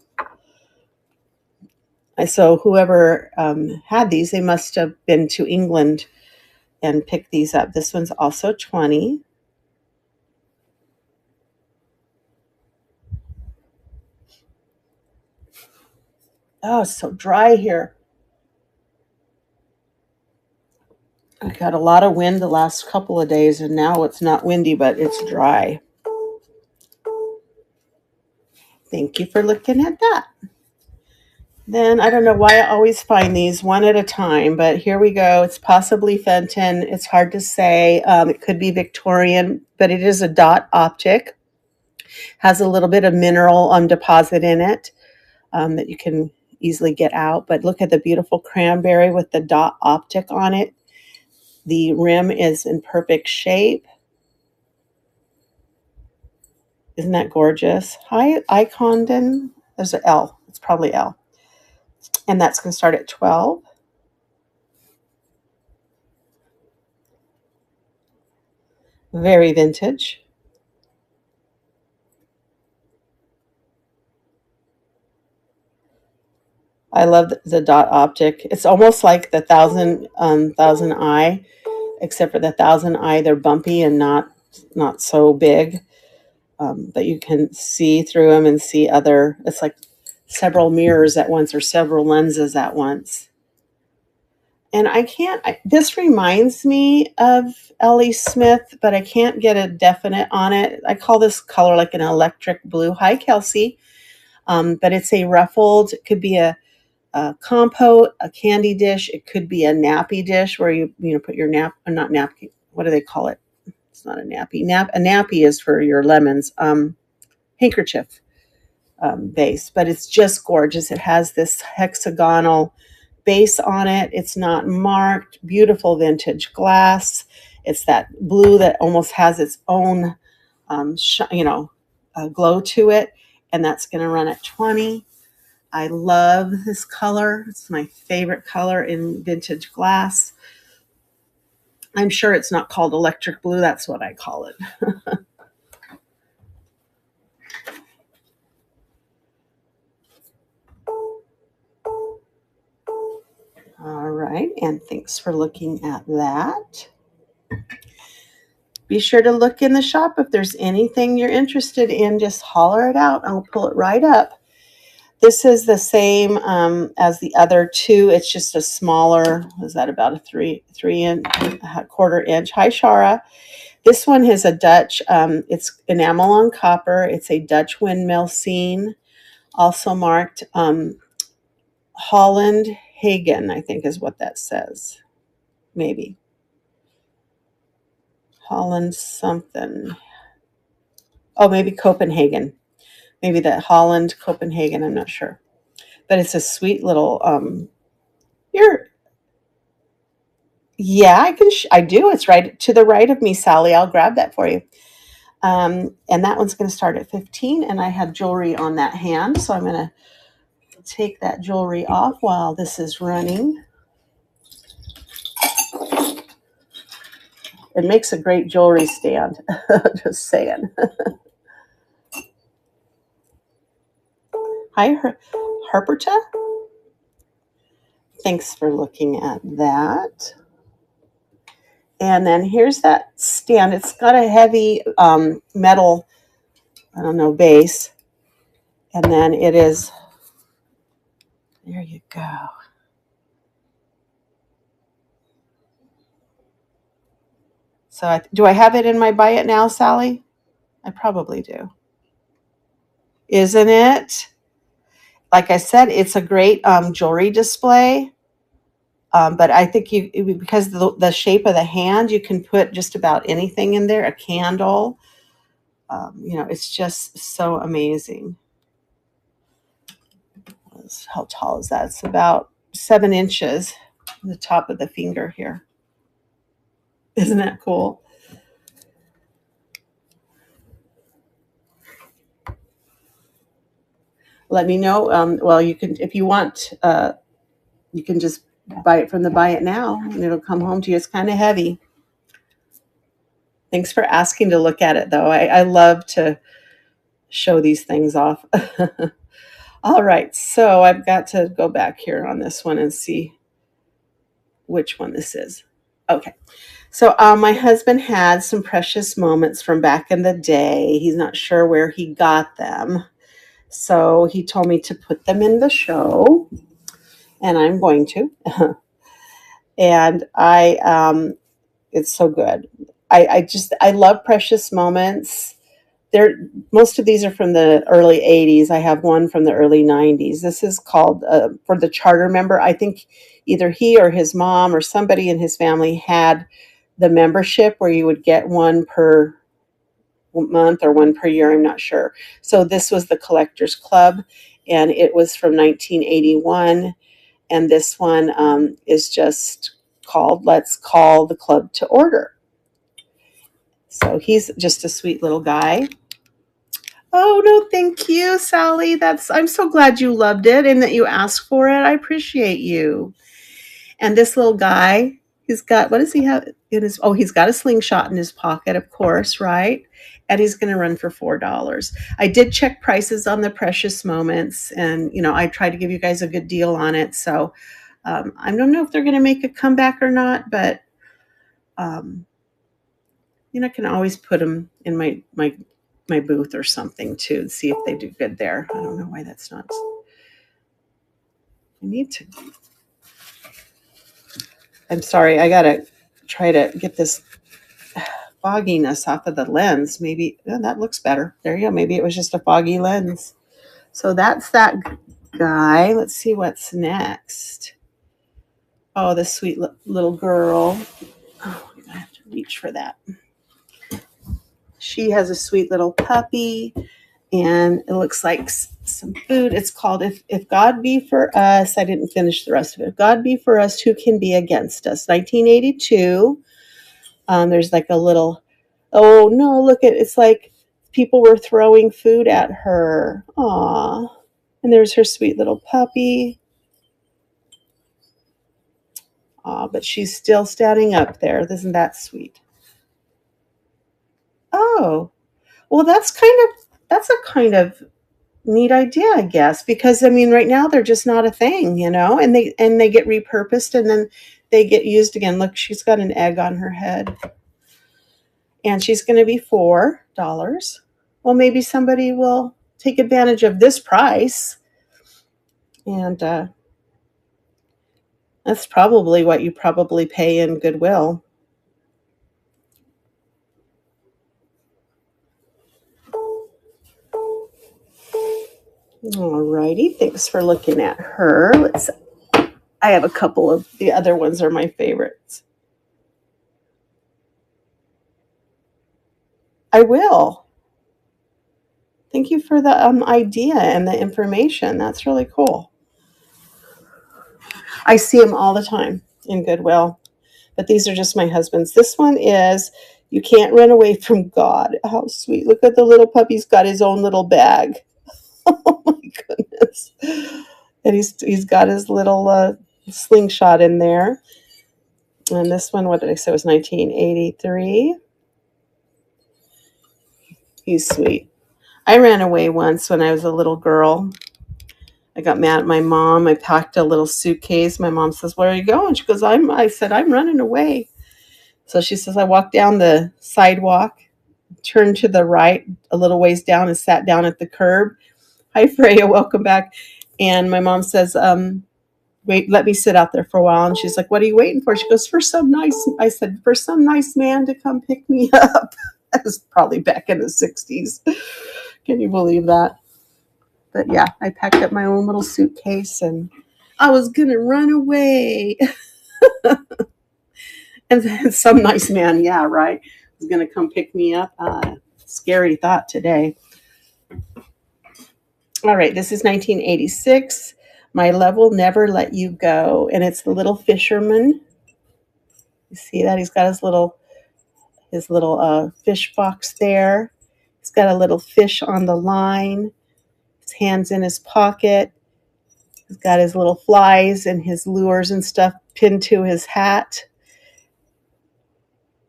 [SPEAKER 1] So whoever had these, they must have been to England and picked these up. This one's also 20. Oh, it's so dry here. I got a lot of wind the last couple of days, and now it's not windy, but it's dry. Thank you for looking at that. Then I don't know why I always find these one at a time, but here we go. It's possibly Fenton. It's hard to say. It could be Victorian, but it is a dot optic. Has a little bit of mineral deposit in it that you can easily get out. But look at the beautiful cranberry with the dot optic on it. The rim is in perfect shape. Isn't that gorgeous? Hi, Icondon. There's an L. It's probably L. And that's going to start at 12. Very vintage. I love the dot optic. It's almost like the thousand eye, except for the thousand eye, they're bumpy and not so big. But you can see through them and see other. It's like several mirrors at once or several lenses at once. And this reminds me of Ellie Smith, but I can't get a definite on it. I call this color like an electric blue. Hi, Kelsey. But it's a ruffled, it could be a compote, a candy dish. It could be a nappy dish where you put your not napkin. What do they call it? It's not a nappy. A nappy is for your lemons. Handkerchief base, but it's just gorgeous. It has this hexagonal base on it. It's not marked. Beautiful vintage glass. It's that blue that almost has its own, glow to it, and that's going to run at 20. I love this color. It's my favorite color in vintage glass. I'm sure it's not called electric blue. That's what I call it. All right, and thanks for looking at that. Be sure to look in the shop. If there's anything you're interested in, just holler it out. I'll pull it right up. This is the same as the other two. It's just a smaller, is that about a three inch, quarter inch. Hi, Shara. This one has a Dutch, it's enamel on copper. It's a Dutch windmill scene, also marked Holland Hagen, I think is what that says. Maybe. Holland something. Oh, maybe Copenhagen. Maybe that Holland, Copenhagen, I'm not sure. But it's a sweet little, yeah, I do. It's right to the right of me, Sally. I'll grab that for you. And that one's going to start at 15, and I have jewelry on that hand, so I'm going to take that jewelry off while this is running. It makes a great jewelry stand. Just saying. Hi, Harperta. Thanks for looking at that. And then here's that stand. It's got a heavy metal, I don't know, base. And then it is, there you go. So do I have it in my buy it now, Sally? I probably do. Isn't it? Like I said, it's a great jewelry display. But I think because the shape of the hand, you can put just about anything in there, a candle. It's just so amazing. How tall is that? It's about 7 inches, the top of the finger here. Isn't that cool? Let me know. Well, you can, if you want, you can just buy it from the Buy It Now, and it'll come home to you. It's kind of heavy. Thanks for asking to look at it, though. I love to show these things off. All right, so I've got to go back here on this one and see which one this is. Okay, so my husband had some precious moments from back in the day. He's not sure where he got them. So he told me to put them in the show, and I'm going to. And it's so good. I love precious moments. Most of these are from the early 80s. I have one from the early 90s. This is called, for the charter member. I think either he or his mom or somebody in his family had the membership where you would get one per month or one per year. I'm not sure. So this was the Collectors Club, and it was from 1981. And this one is just called Let's Call the Club to Order. So he's just a sweet little guy. Oh, no, thank you, Sally. I'm so glad you loved it and that you asked for it. I appreciate you. And this little guy, what does he have in his, he's got a slingshot in his pocket, of course, right? And he's going to run for $4. I did check prices on the precious moments, and, I tried to give you guys a good deal on it. So I don't know if they're going to make a comeback or not, but, I can always put them in my booth or something too, see if they do good there. I don't know why that's not. I need to. I'm sorry. I gotta try to get this fogginess off of the lens. Maybe that looks better. There you go. Maybe it was just a foggy lens. So that's that guy. Let's see what's next. Oh, this sweet little girl. Oh, I have to reach for that. She has a sweet little puppy, and it looks like some food. It's called If God Be For Us. I didn't finish the rest of it. If God Be For Us, Who Can Be Against Us? 1982. There's like a little, oh no, it's like people were throwing food at her. Aw. And there's her sweet little puppy. Aw, but she's still standing up there. Isn't that sweet? Oh, well, that's a kind of neat idea, I guess, because right now they're just not a thing, and they get repurposed and then they get used again. Look, she's got an egg on her head, and she's going to be $4. Well, maybe somebody will take advantage of this price, and that's probably what you probably pay in Goodwill. Alrighty, thanks for looking at her. I have a couple of the other ones are my favorites. I will. Thank you for the idea and the information. That's really cool. I see them all the time in Goodwill, but these are just my husband's. This one is You can't run away from God. How sweet. Look at the little puppy's got his own little bag. Oh my goodness. And he's got his little slingshot in there. And this one, what did I say, was 1983. He's sweet. I ran away once when I was a little girl. I got mad at my mom. I packed a little suitcase. My mom says, "Where are you going?" She goes, I said, "I'm running away." So she says, I walked down the sidewalk, turned to the right a little ways down and sat down at the curb. Hi, Freya, welcome back. And my mom says, wait, let me sit out there for a while. And she's like, "What are you waiting for?" She goes, I said, "For some nice man to come pick me up." That was probably back in the 60s. Can you believe that? But yeah, I packed up my own little suitcase and I was going to run away. And then some nice man, yeah, right, was going to come pick me up. Scary thought today. All right, this is 1986. My Love Will Never Let You Go. And it's the little fisherman. You see that? He's got his little fish box there. He's got a little fish on the line. His hands in his pocket. He's got his little flies and his lures and stuff pinned to his hat.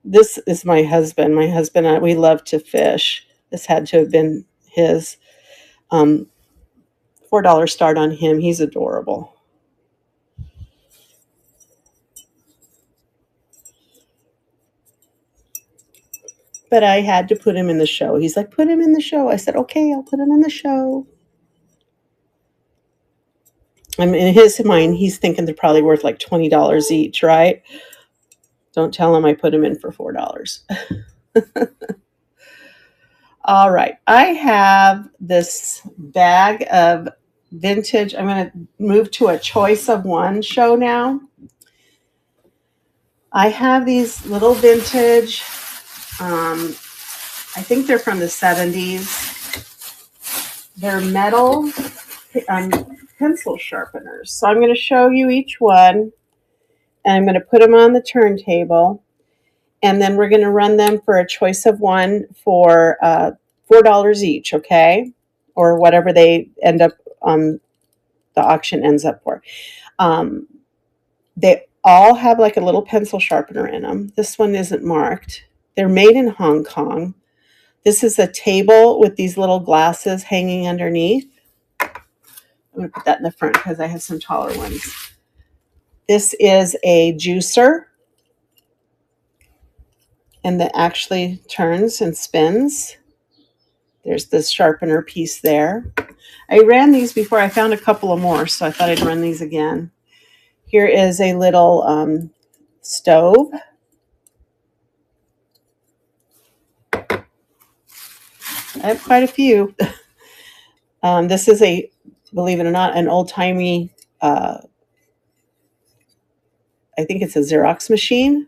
[SPEAKER 1] This is my husband. My husband and I, we love to fish. This had to have been his. $4 start on him. He's adorable. But I had to put him in the show. He's like, "Put him in the show." I said, "Okay, I'll put him in the show." I'm in his mind, he's thinking they're probably worth like $20 each, right? Don't tell him I put him in for $4. All right. I have this bag of vintage. I'm going to move to a choice of one show now. I have these little vintage, I think they're from the 70s. They're metal pencil sharpeners. So I'm going to show you each one, and I'm going to put them on the turntable, and then we're going to run them for a choice of one for $4 each, okay? Or whatever they end up on the auction ends up for. They all have like a little pencil sharpener in them. This one isn't marked. They're made in Hong Kong. This is a table with these little glasses hanging underneath. I'm going to put that in the front because I have some taller ones. This is a juicer, and that actually turns and spins. There's the sharpener piece there. I ran these before. I found a couple of more, so I thought I'd run these again. Here is a little stove. I have quite a few. This is a, believe it or not, an old-timey, I think it's a Xerox machine.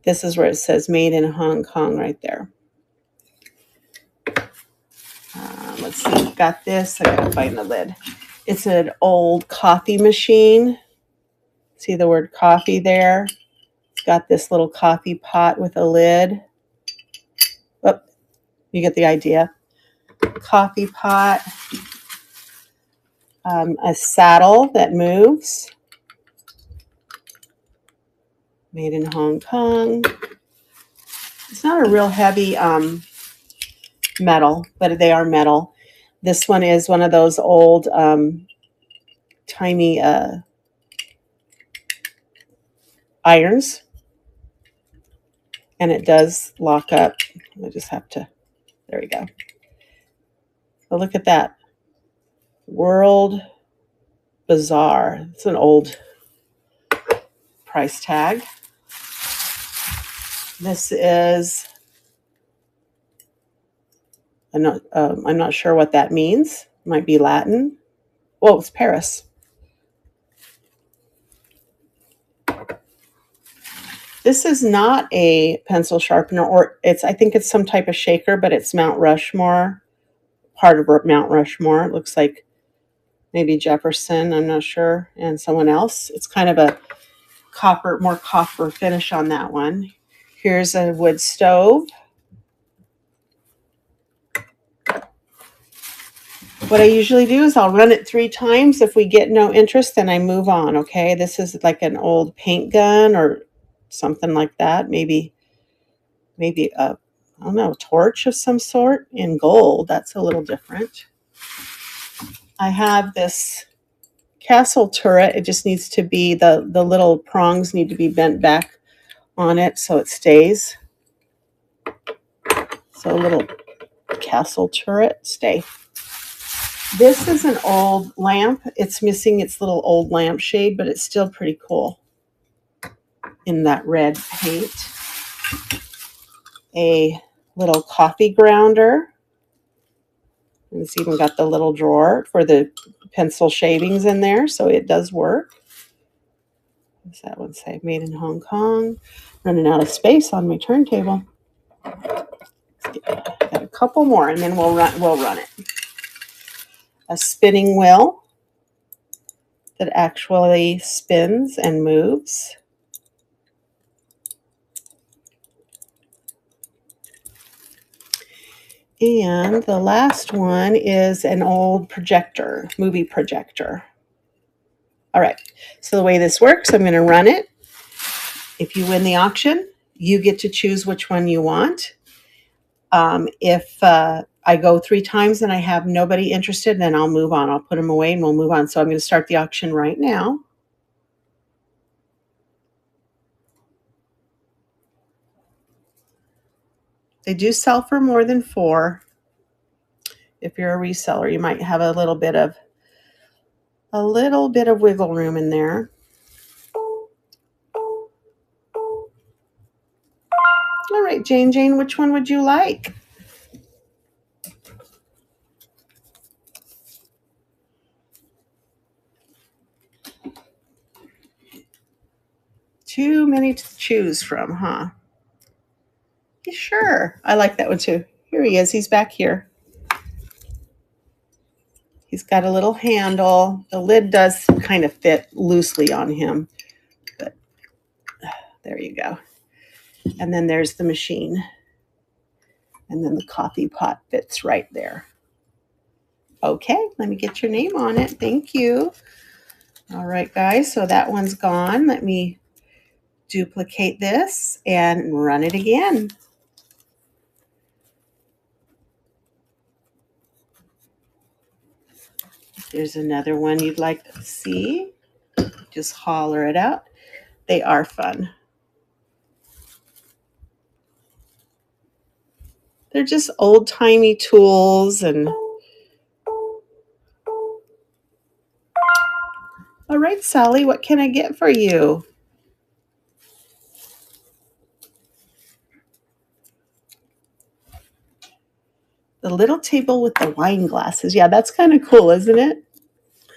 [SPEAKER 1] This is where it says made in Hong Kong right there. Let's see, I've got this. I gotta find the lid. It's an old coffee machine. See the word coffee there? It's got this little coffee pot with a lid. Oh, you get the idea. Coffee pot. A saddle that moves. Made in Hong Kong. It's not a real heavy metal, but they are metal. This one is one of those old tiny irons, and it does lock up. I just have to, there we go. But look at that. World Bazaar. It's an old price tag. This is, I'm not sure what that means. It might be Latin. Oh, it's Paris. This is not a pencil sharpener, or I think it's some type of shaker, but it's Mount Rushmore, part of Mount Rushmore. It looks like maybe Jefferson, I'm not sure, and someone else. It's kind of a more copper finish on that one. Here's a wood stove. What I usually do is I'll run it 3 times. If we get no interest, then I move on, okay? This is like an old paint gun or something like that. Maybe a, I don't know, torch of some sort in gold. That's a little different. I have this castle turret. It just needs to be, the little prongs need to be bent back on it so it stays. So a little castle turret, stay. This is an old lamp. It's missing its little old lampshade, but it's still pretty cool in that red paint. A little coffee grounder. And it's even got the little drawer for the pencil shavings in there, so it does work. What's that one say? Made in Hong Kong. Running out of space on my turntable. Got a couple more, and then we'll run it. A spinning wheel that actually spins and moves. And the last one is an old projector, movie projector. All right, so the way this works, I'm going to run it. If you win the auction, you get to choose which one you want. If I go 3 times and I have nobody interested, then I'll move on. I'll put them away and we'll move on. So I'm going to start the auction right now. They do sell for more than 4. If you're a reseller, you might have a little bit of wiggle room in there. All right, Jane, which one would you like? Too many to choose from, huh? Yeah, sure. I like that one too. Here he is. He's back here. He's got a little handle. The lid does kind of fit loosely on him, but there you go. And then there's the machine. And then the coffee pot fits right there. Okay, let me get your name on it. Thank you. All right, guys, so that one's gone. Let me duplicate this and run it again. If there's another one you'd like to see, just holler it out. They are fun. They're just old-timey tools. And all right, Sally, what can I get for you? The little table with the wine glasses. Yeah, that's kind of cool, isn't it?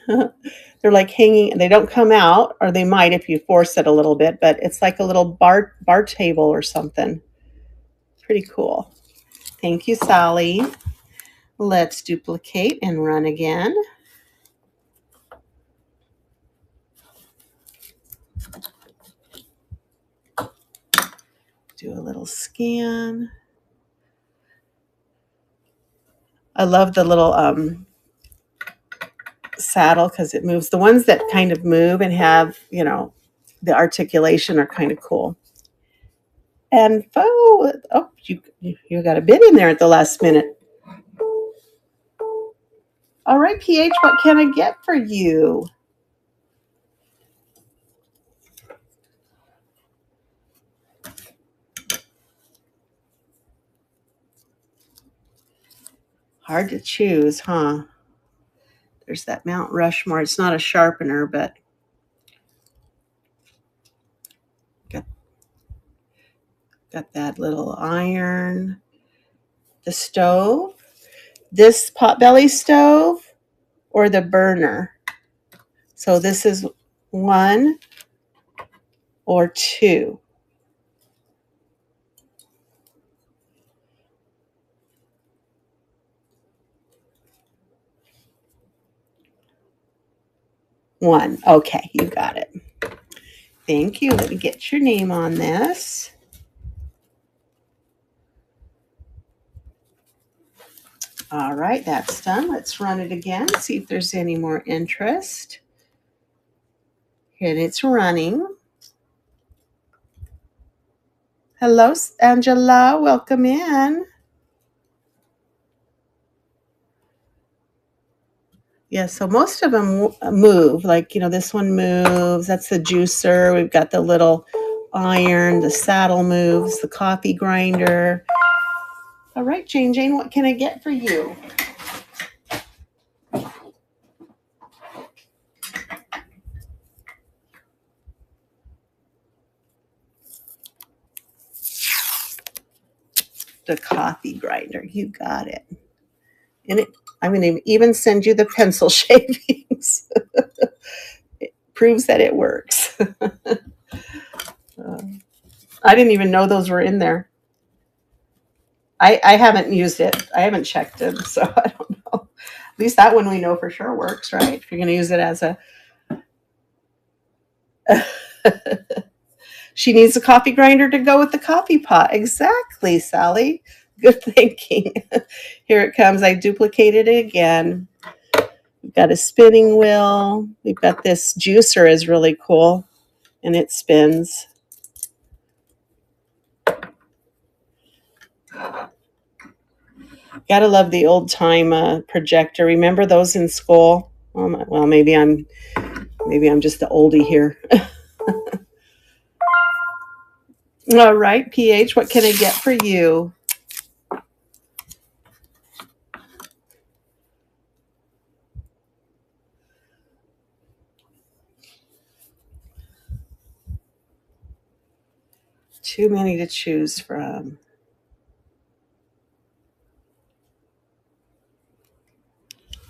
[SPEAKER 1] They're like hanging. They don't come out, or they might if you force it a little bit, but it's like a little bar table or something. Pretty cool. Thank you, Sally. Let's duplicate and run again. Do a little scan. I love the little saddle because it moves. The ones that kind of move and have, the articulation are kind of cool. And you got a bid in there at the last minute. All right, PH, what can I get for you? Hard to choose, huh? There's that Mount Rushmore. It's not a sharpener, but got that little iron. The stove. This potbelly stove or the burner. So this is 1 or 2. One. Okay, you got it. Thank you. Let me get your name on this. All right, that's done. Let's run it again, see if there's any more interest. And it's running. Hello, Angela. Welcome in. Yeah, so most of them move. Like, this one moves. That's the juicer. We've got the little iron. The saddle moves. The coffee grinder. All right, Jane, what can I get for you? The coffee grinder. You got it. And I'm going to even send you the pencil shavings. It proves that it works. I didn't even know those were in there. I haven't used it. I haven't checked it, so I don't know. At least that one we know for sure works, right? If you're going to use it as a... She needs a coffee grinder to go with the coffee pot. Exactly, Sally. Good thinking. Here it comes. I duplicated it again. We've got a spinning wheel. We've got this juicer is really cool, and it spins. Gotta love the old time projector. Remember those in school? Well, maybe I'm just the oldie here. All right, PH, what can I get for you? Too many to choose from.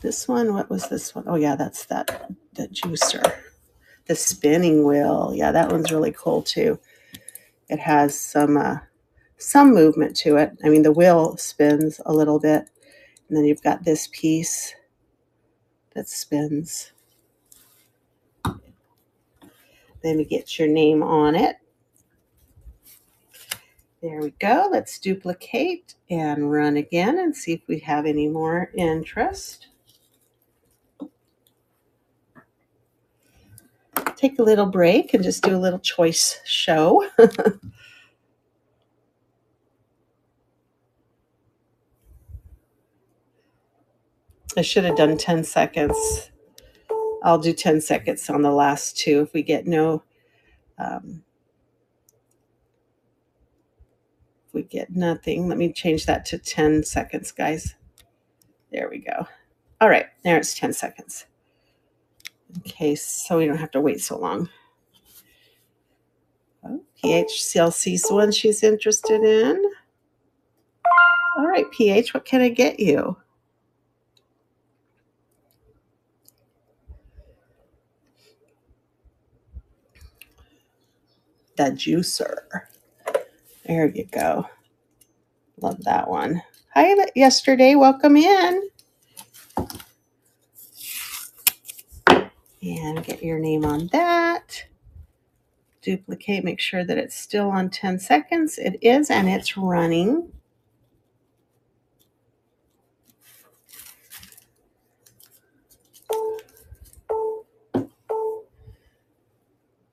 [SPEAKER 1] This one, what was this one? Oh yeah, that's the juicer. The spinning wheel. Yeah, that one's really cool too. It has some movement to it. I mean, the wheel spins a little bit, and then you've got this piece that spins. Then you get your name on it. There we go. Let's duplicate and run again and see if we have any more interest. Take a little break and just do a little choice show. I should have done 10 seconds. I'll do 10 seconds on the last two if we get no, if we get nothing. Let me change that to 10 seconds, guys. There we go. All right, there it's 10 seconds. Okay, so we don't have to wait so long. Oh, PHCLC's one she's interested in. All right, PH, what can I get you? The juicer. There you go. Love that one. Hi, yesterday. Welcome in. And get your name on that. Duplicate. Make sure that it's still on 10 seconds. It is, and it's running.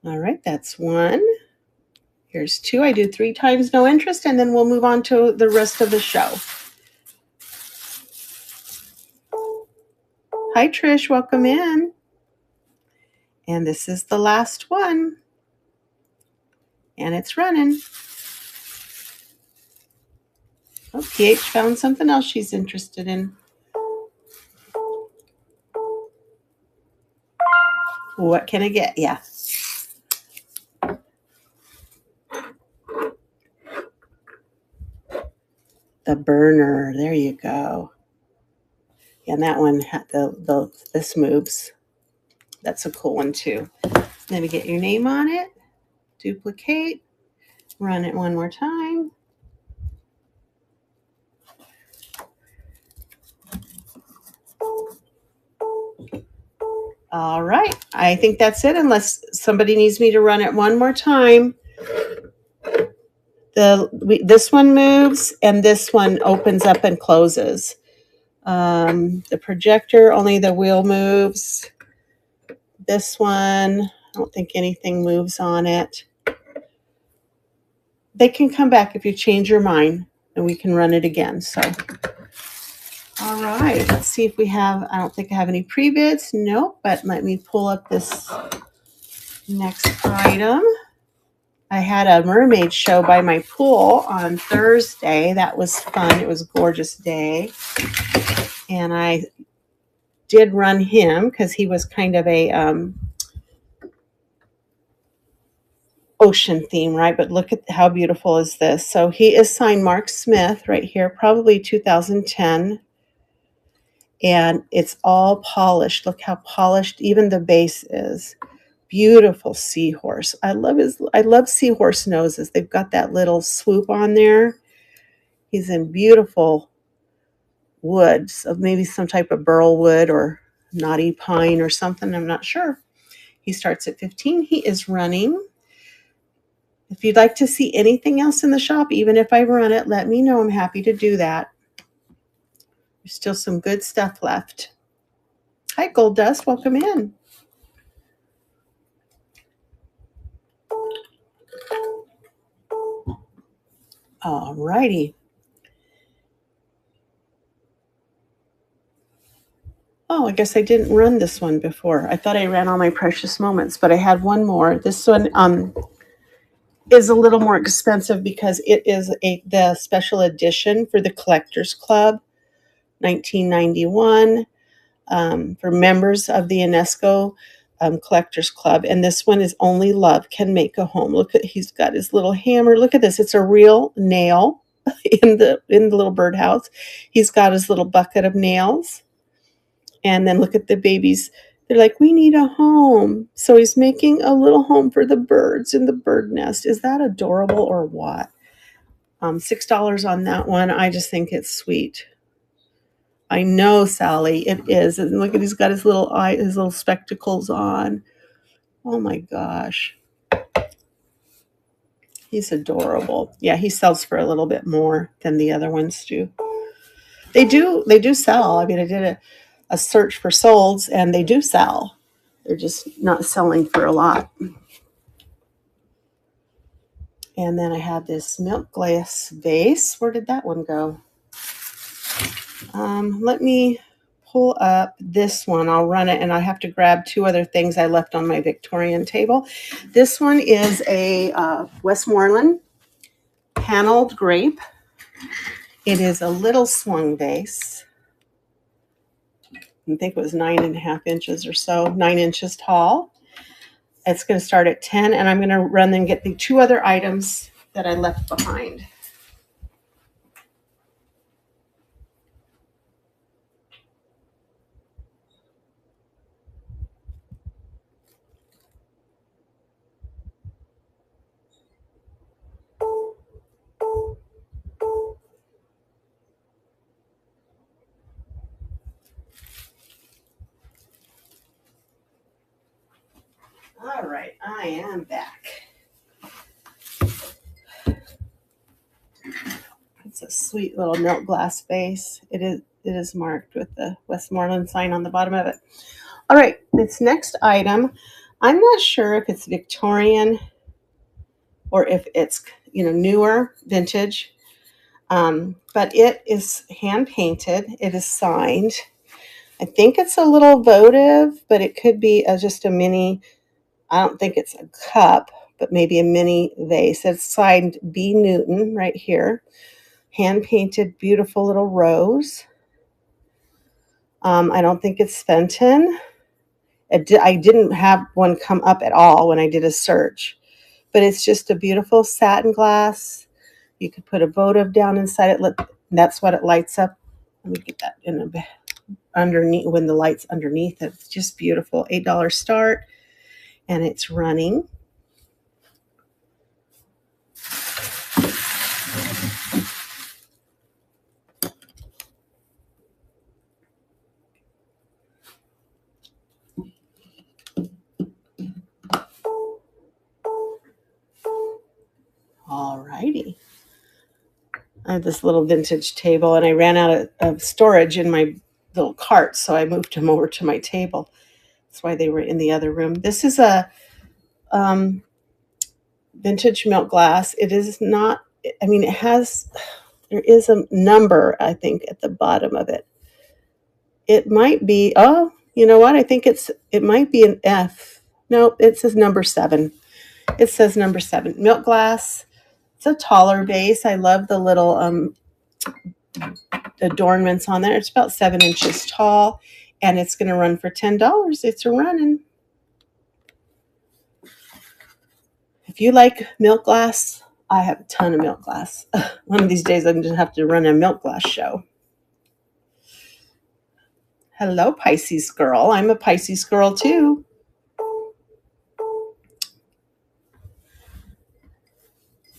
[SPEAKER 1] All right, that's one. Here's two. I do 3 times no interest, and then we'll move on to the rest of the show. Hi, Trish. Welcome in. And this is the last one. And it's running. Oh, PH found something else she's interested in. What can I get? Yeah. The burner. There you go. And that one had this moves. That's a cool one too. Let me get your name on it. Duplicate. Run it one more time. All right. I think that's it, unless somebody needs me to run it one more time. This one moves, and this one opens up and closes. The projector, only the wheel moves. This one, I don't think anything moves on it. They can come back if you change your mind, and we can run it again. So, all right, let's see if we have, I don't think I have any pre-bids. Nope, but let me pull up this next item. I had a mermaid show by my pool on Thursday. That was fun. It was a gorgeous day. And I did run him because he was kind of a ocean theme, right? But look at how beautiful is this. So he is signed Mark Smith right here, probably 2010. And it's all polished. Look how polished even the base is. Beautiful seahorse. I love seahorse noses. They've got that little swoop on there. He's in beautiful wood, so maybe some type of burl wood or knotty pine or something. I'm not sure. He starts at 15. He is running. If you'd like to see anything else in the shop, even if I run it, let me know. I'm happy to do that. There's still some good stuff left. Hi, Gold Dust. Welcome in. All righty. Oh, I guess I didn't run this one before. I thought I ran all my precious moments, but I had one more. This one is a little more expensive because it is the special edition for the Collectors Club, 1991, for members of the UNESCO Collectors Club. And this one is Only Love Can Make a Home. Look at, he's got his little hammer. Look at this. It's a real nail in the little birdhouse. He's got his little bucket of nails. And then look at the babies. They're like, we need a home. So he's making a little home for the birds in the bird nest. Is that adorable or what? $6 on that one. I just think it's sweet. I know, Sally, it is. And look at, he's got his little spectacles on. Oh my gosh. He's adorable. Yeah, he sells for a little bit more than the other ones do. They do sell. I mean, I did a search for solds, and they do sell. They're just not selling for a lot. And then I have this milk glass vase. Where did that one go? Let me pull up this one. I'll run it, and I have to grab two other things I left on my Victorian table. This one is a Westmoreland paneled grape. It is a little swung vase. I think it was 9.5 inches or so, 9 inches tall. It's going to start at 10, and I'm going to run and get the two other items that I left behind. All right, I am back. It's a sweet little milk glass vase. It is marked with the Westmoreland sign on the bottom of it. All right, this next item, I'm not sure if it's Victorian or if it's newer, vintage, but it is hand painted. It is signed. I think it's a little votive, but it could be just a mini. I don't think it's a cup, but maybe a mini vase. It's signed B. Newton right here. Hand painted, beautiful little rose. I don't think it's Fenton. I didn't have one come up at all when I did a search, but it's just a beautiful satin glass. You could put a votive down inside it. That's what it lights up. Let me get that in underneath when the light's underneath it. It's just beautiful. $8 start, and it's running. All righty. I have this little vintage table, and I ran out of storage in my little cart, so I moved them over to my table. That's why they were in the other room. This is a um, vintage milk glass. It is not, I mean, there is a number, I think, at the bottom of it. It might be, oh, you know what? I think it might be an F. No, it says number 7. It says number 7. Milk glass. It's a taller base. I love the little adornments on there. It's about 7 inches tall, and it's going to run for $10. It's running. If you like milk glass, I have a ton of milk glass. One of these days, I'm going to have to run a milk glass show. Hello, Pisces girl. I'm a Pisces girl too.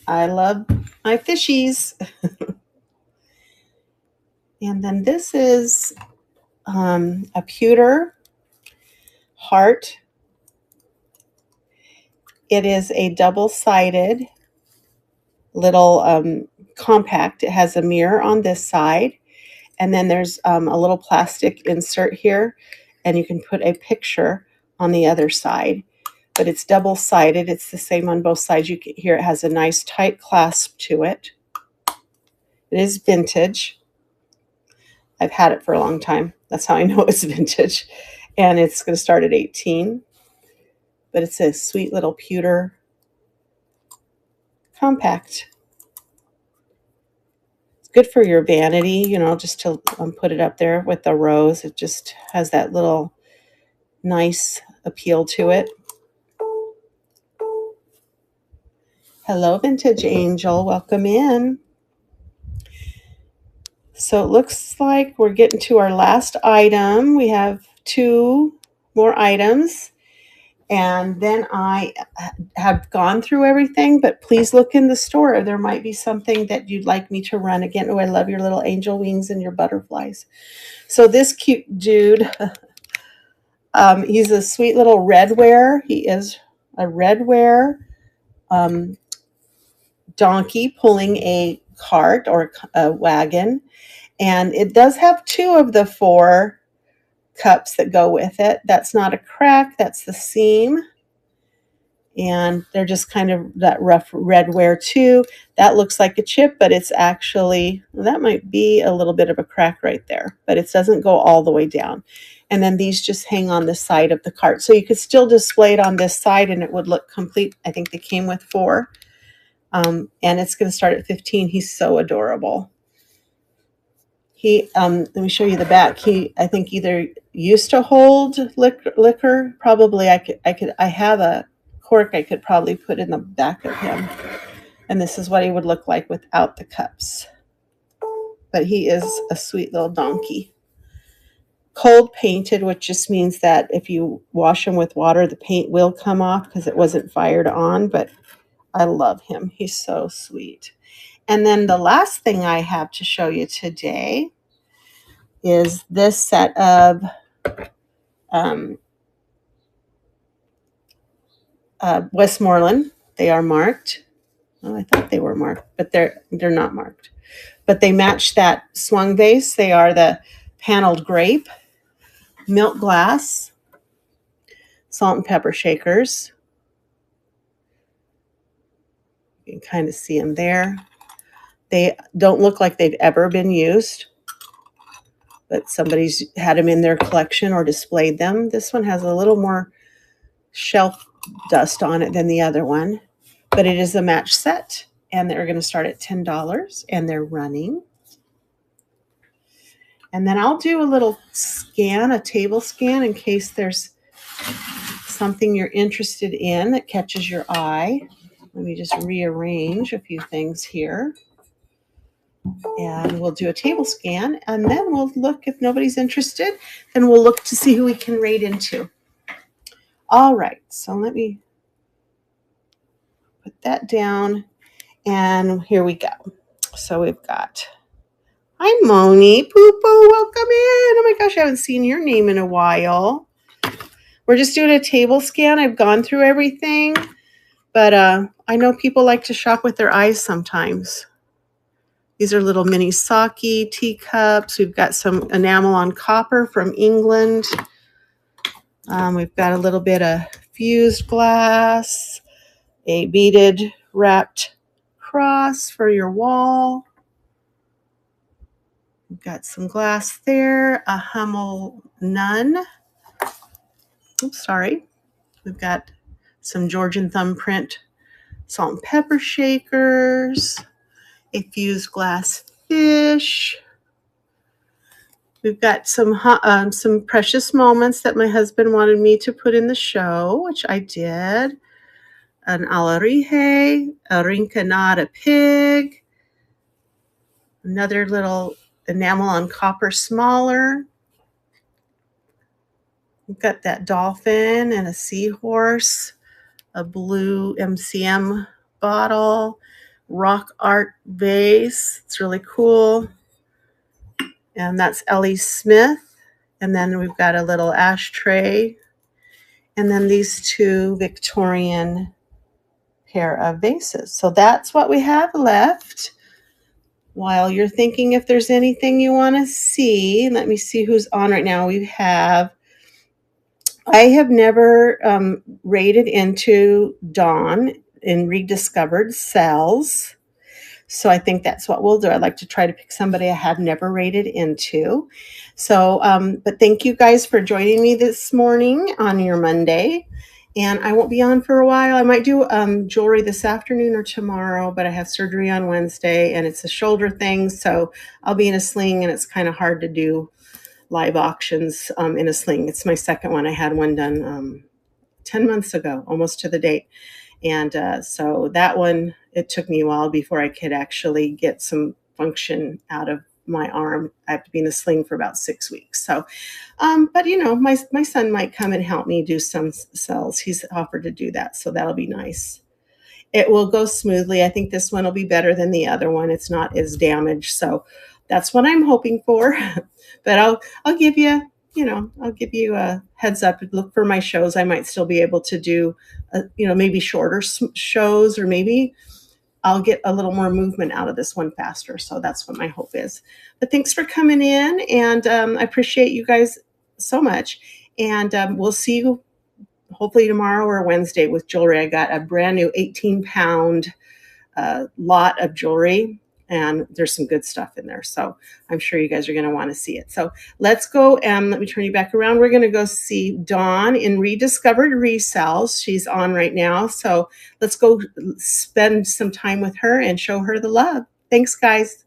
[SPEAKER 1] I love my fishies. And then this is a pewter heart. It is a double-sided little compact. It has a mirror on this side, and then there's a little plastic insert here, and you can put a picture on the other side. But it's double-sided. It's the same on both sides. You can hear it has a nice tight clasp to it. It is vintage. I've had it for a long time. That's how I know it's vintage. And it's going to start at 18. But it's a sweet little pewter compact. It's good for your vanity, you know, just to put it up there with the rose. It just has that little nice appeal to it. Hello, Vintage Angel. Welcome in. So it looks like we're getting to our last item. We have 2 more items. And then I have gone through everything, but please look in the store. There might be something that you'd like me to run again. Oh, I love your little angel wings and your butterflies. So this cute dude, he's a sweet little redware. He is a redware donkey pulling a cart or a wagon. And it does have 2 of the 4 cups that go with it. That's not a crack, that's the seam. And they're just kind of that rough redware too. That looks like a chip, but it's actually, that might be a little bit of a crack right there, but it doesn't go all the way down. And then these just hang on the side of the cart. So you could still display it on this side and it would look complete. I think they came with 4. And it's going to start at 15. He's so adorable. He, let me show you the back. He, I think, either used to hold liquor. Probably I have a cork I could probably put in the back of him. And this is what he would look like without the cups. But he is a sweet little donkey. Cold painted, which just means that if you wash him with water, the paint will come off because it wasn't fired on. But I love him. He's so sweet. And then the last thing I have to show you today is this set of Westmoreland. They are marked. Oh, I thought they were marked, but they're not marked. But they match that swung vase. They are the paneled grape, milk glass, salt and pepper shakers. You can kind of see them there. They don't look like they've ever been used, but somebody's had them in their collection or displayed them. This one has a little more shelf dust on it than the other one, but it is a match set, and they're going to start at $10, and they're running. And then I'll do a little scan, a table scan, in case there's something you're interested in that catches your eye. Let me just rearrange a few things here. And we'll do a table scan, and then we'll look. If nobody's interested, then we'll look to see who we can raid into. All right, so let me put that down, and here we go. So we've got, hi, Moni Poopo, welcome in. Oh my gosh, I haven't seen your name in a while. We're just doing a table scan. I've gone through everything, but I know people like to shop with their eyes sometimes. These are little mini sake teacups. We've got some enamel on copper from England. We've got a little bit of fused glass, a beaded wrapped cross for your wall. We've got some glass there, a Hummel Nun. Oops, sorry. We've got some Georgian thumbprint salt and pepper shakers, a fused glass fish. We've got some precious moments that my husband wanted me to put in the show, which I did. An alarije, a rinconada pig, another little enamel on copper smaller. We've got that dolphin and a seahorse, a blue MCM bottle, rock art vase. It's really cool. And that's Ellie Smith. And then we've got a little ashtray. And then these two Victorian pair of vases. So that's what we have left. While you're thinking if there's anything you want to see, let me see who's on right now. I have never raided into Dawn in Rediscovered Cells. So I think that's what we'll do. I'd like to try to pick somebody I have never raided into. So, but thank you guys for joining me this morning on your Monday. And I won't be on for a while. I might do jewelry this afternoon or tomorrow, but I have surgery on Wednesday and it's a shoulder thing. So I'll be in a sling and it's kind of hard to do live auctions in a sling. It's my second one. I had one done 10 months ago, almost to the date. And so that one, it took me a while before I could actually get some function out of my arm. I have to be in the sling for about 6 weeks. So, but you know, my son might come and help me do some cells. He's offered to do that. So that'll be nice. It will go smoothly. I think this one will be better than the other one. It's not as damaged. So that's what I'm hoping for. But I'll give you, I'll give you a heads up. Look for my shows. I might still be able to do, maybe shorter shows, or maybe I'll get a little more movement out of this one faster. So that's what my hope is. But thanks for coming in. And I appreciate you guys so much. And we'll see you hopefully tomorrow or Wednesday with jewelry. I got a brand new 18-pound lot of jewelry. And there's some good stuff in there. So I'm sure you guys are going to want to see it. So let's go. Let me turn you back around. We're going to go see Dawn in Rediscovered Resells. She's on right now. So let's go spend some time with her and show her the love. Thanks, guys.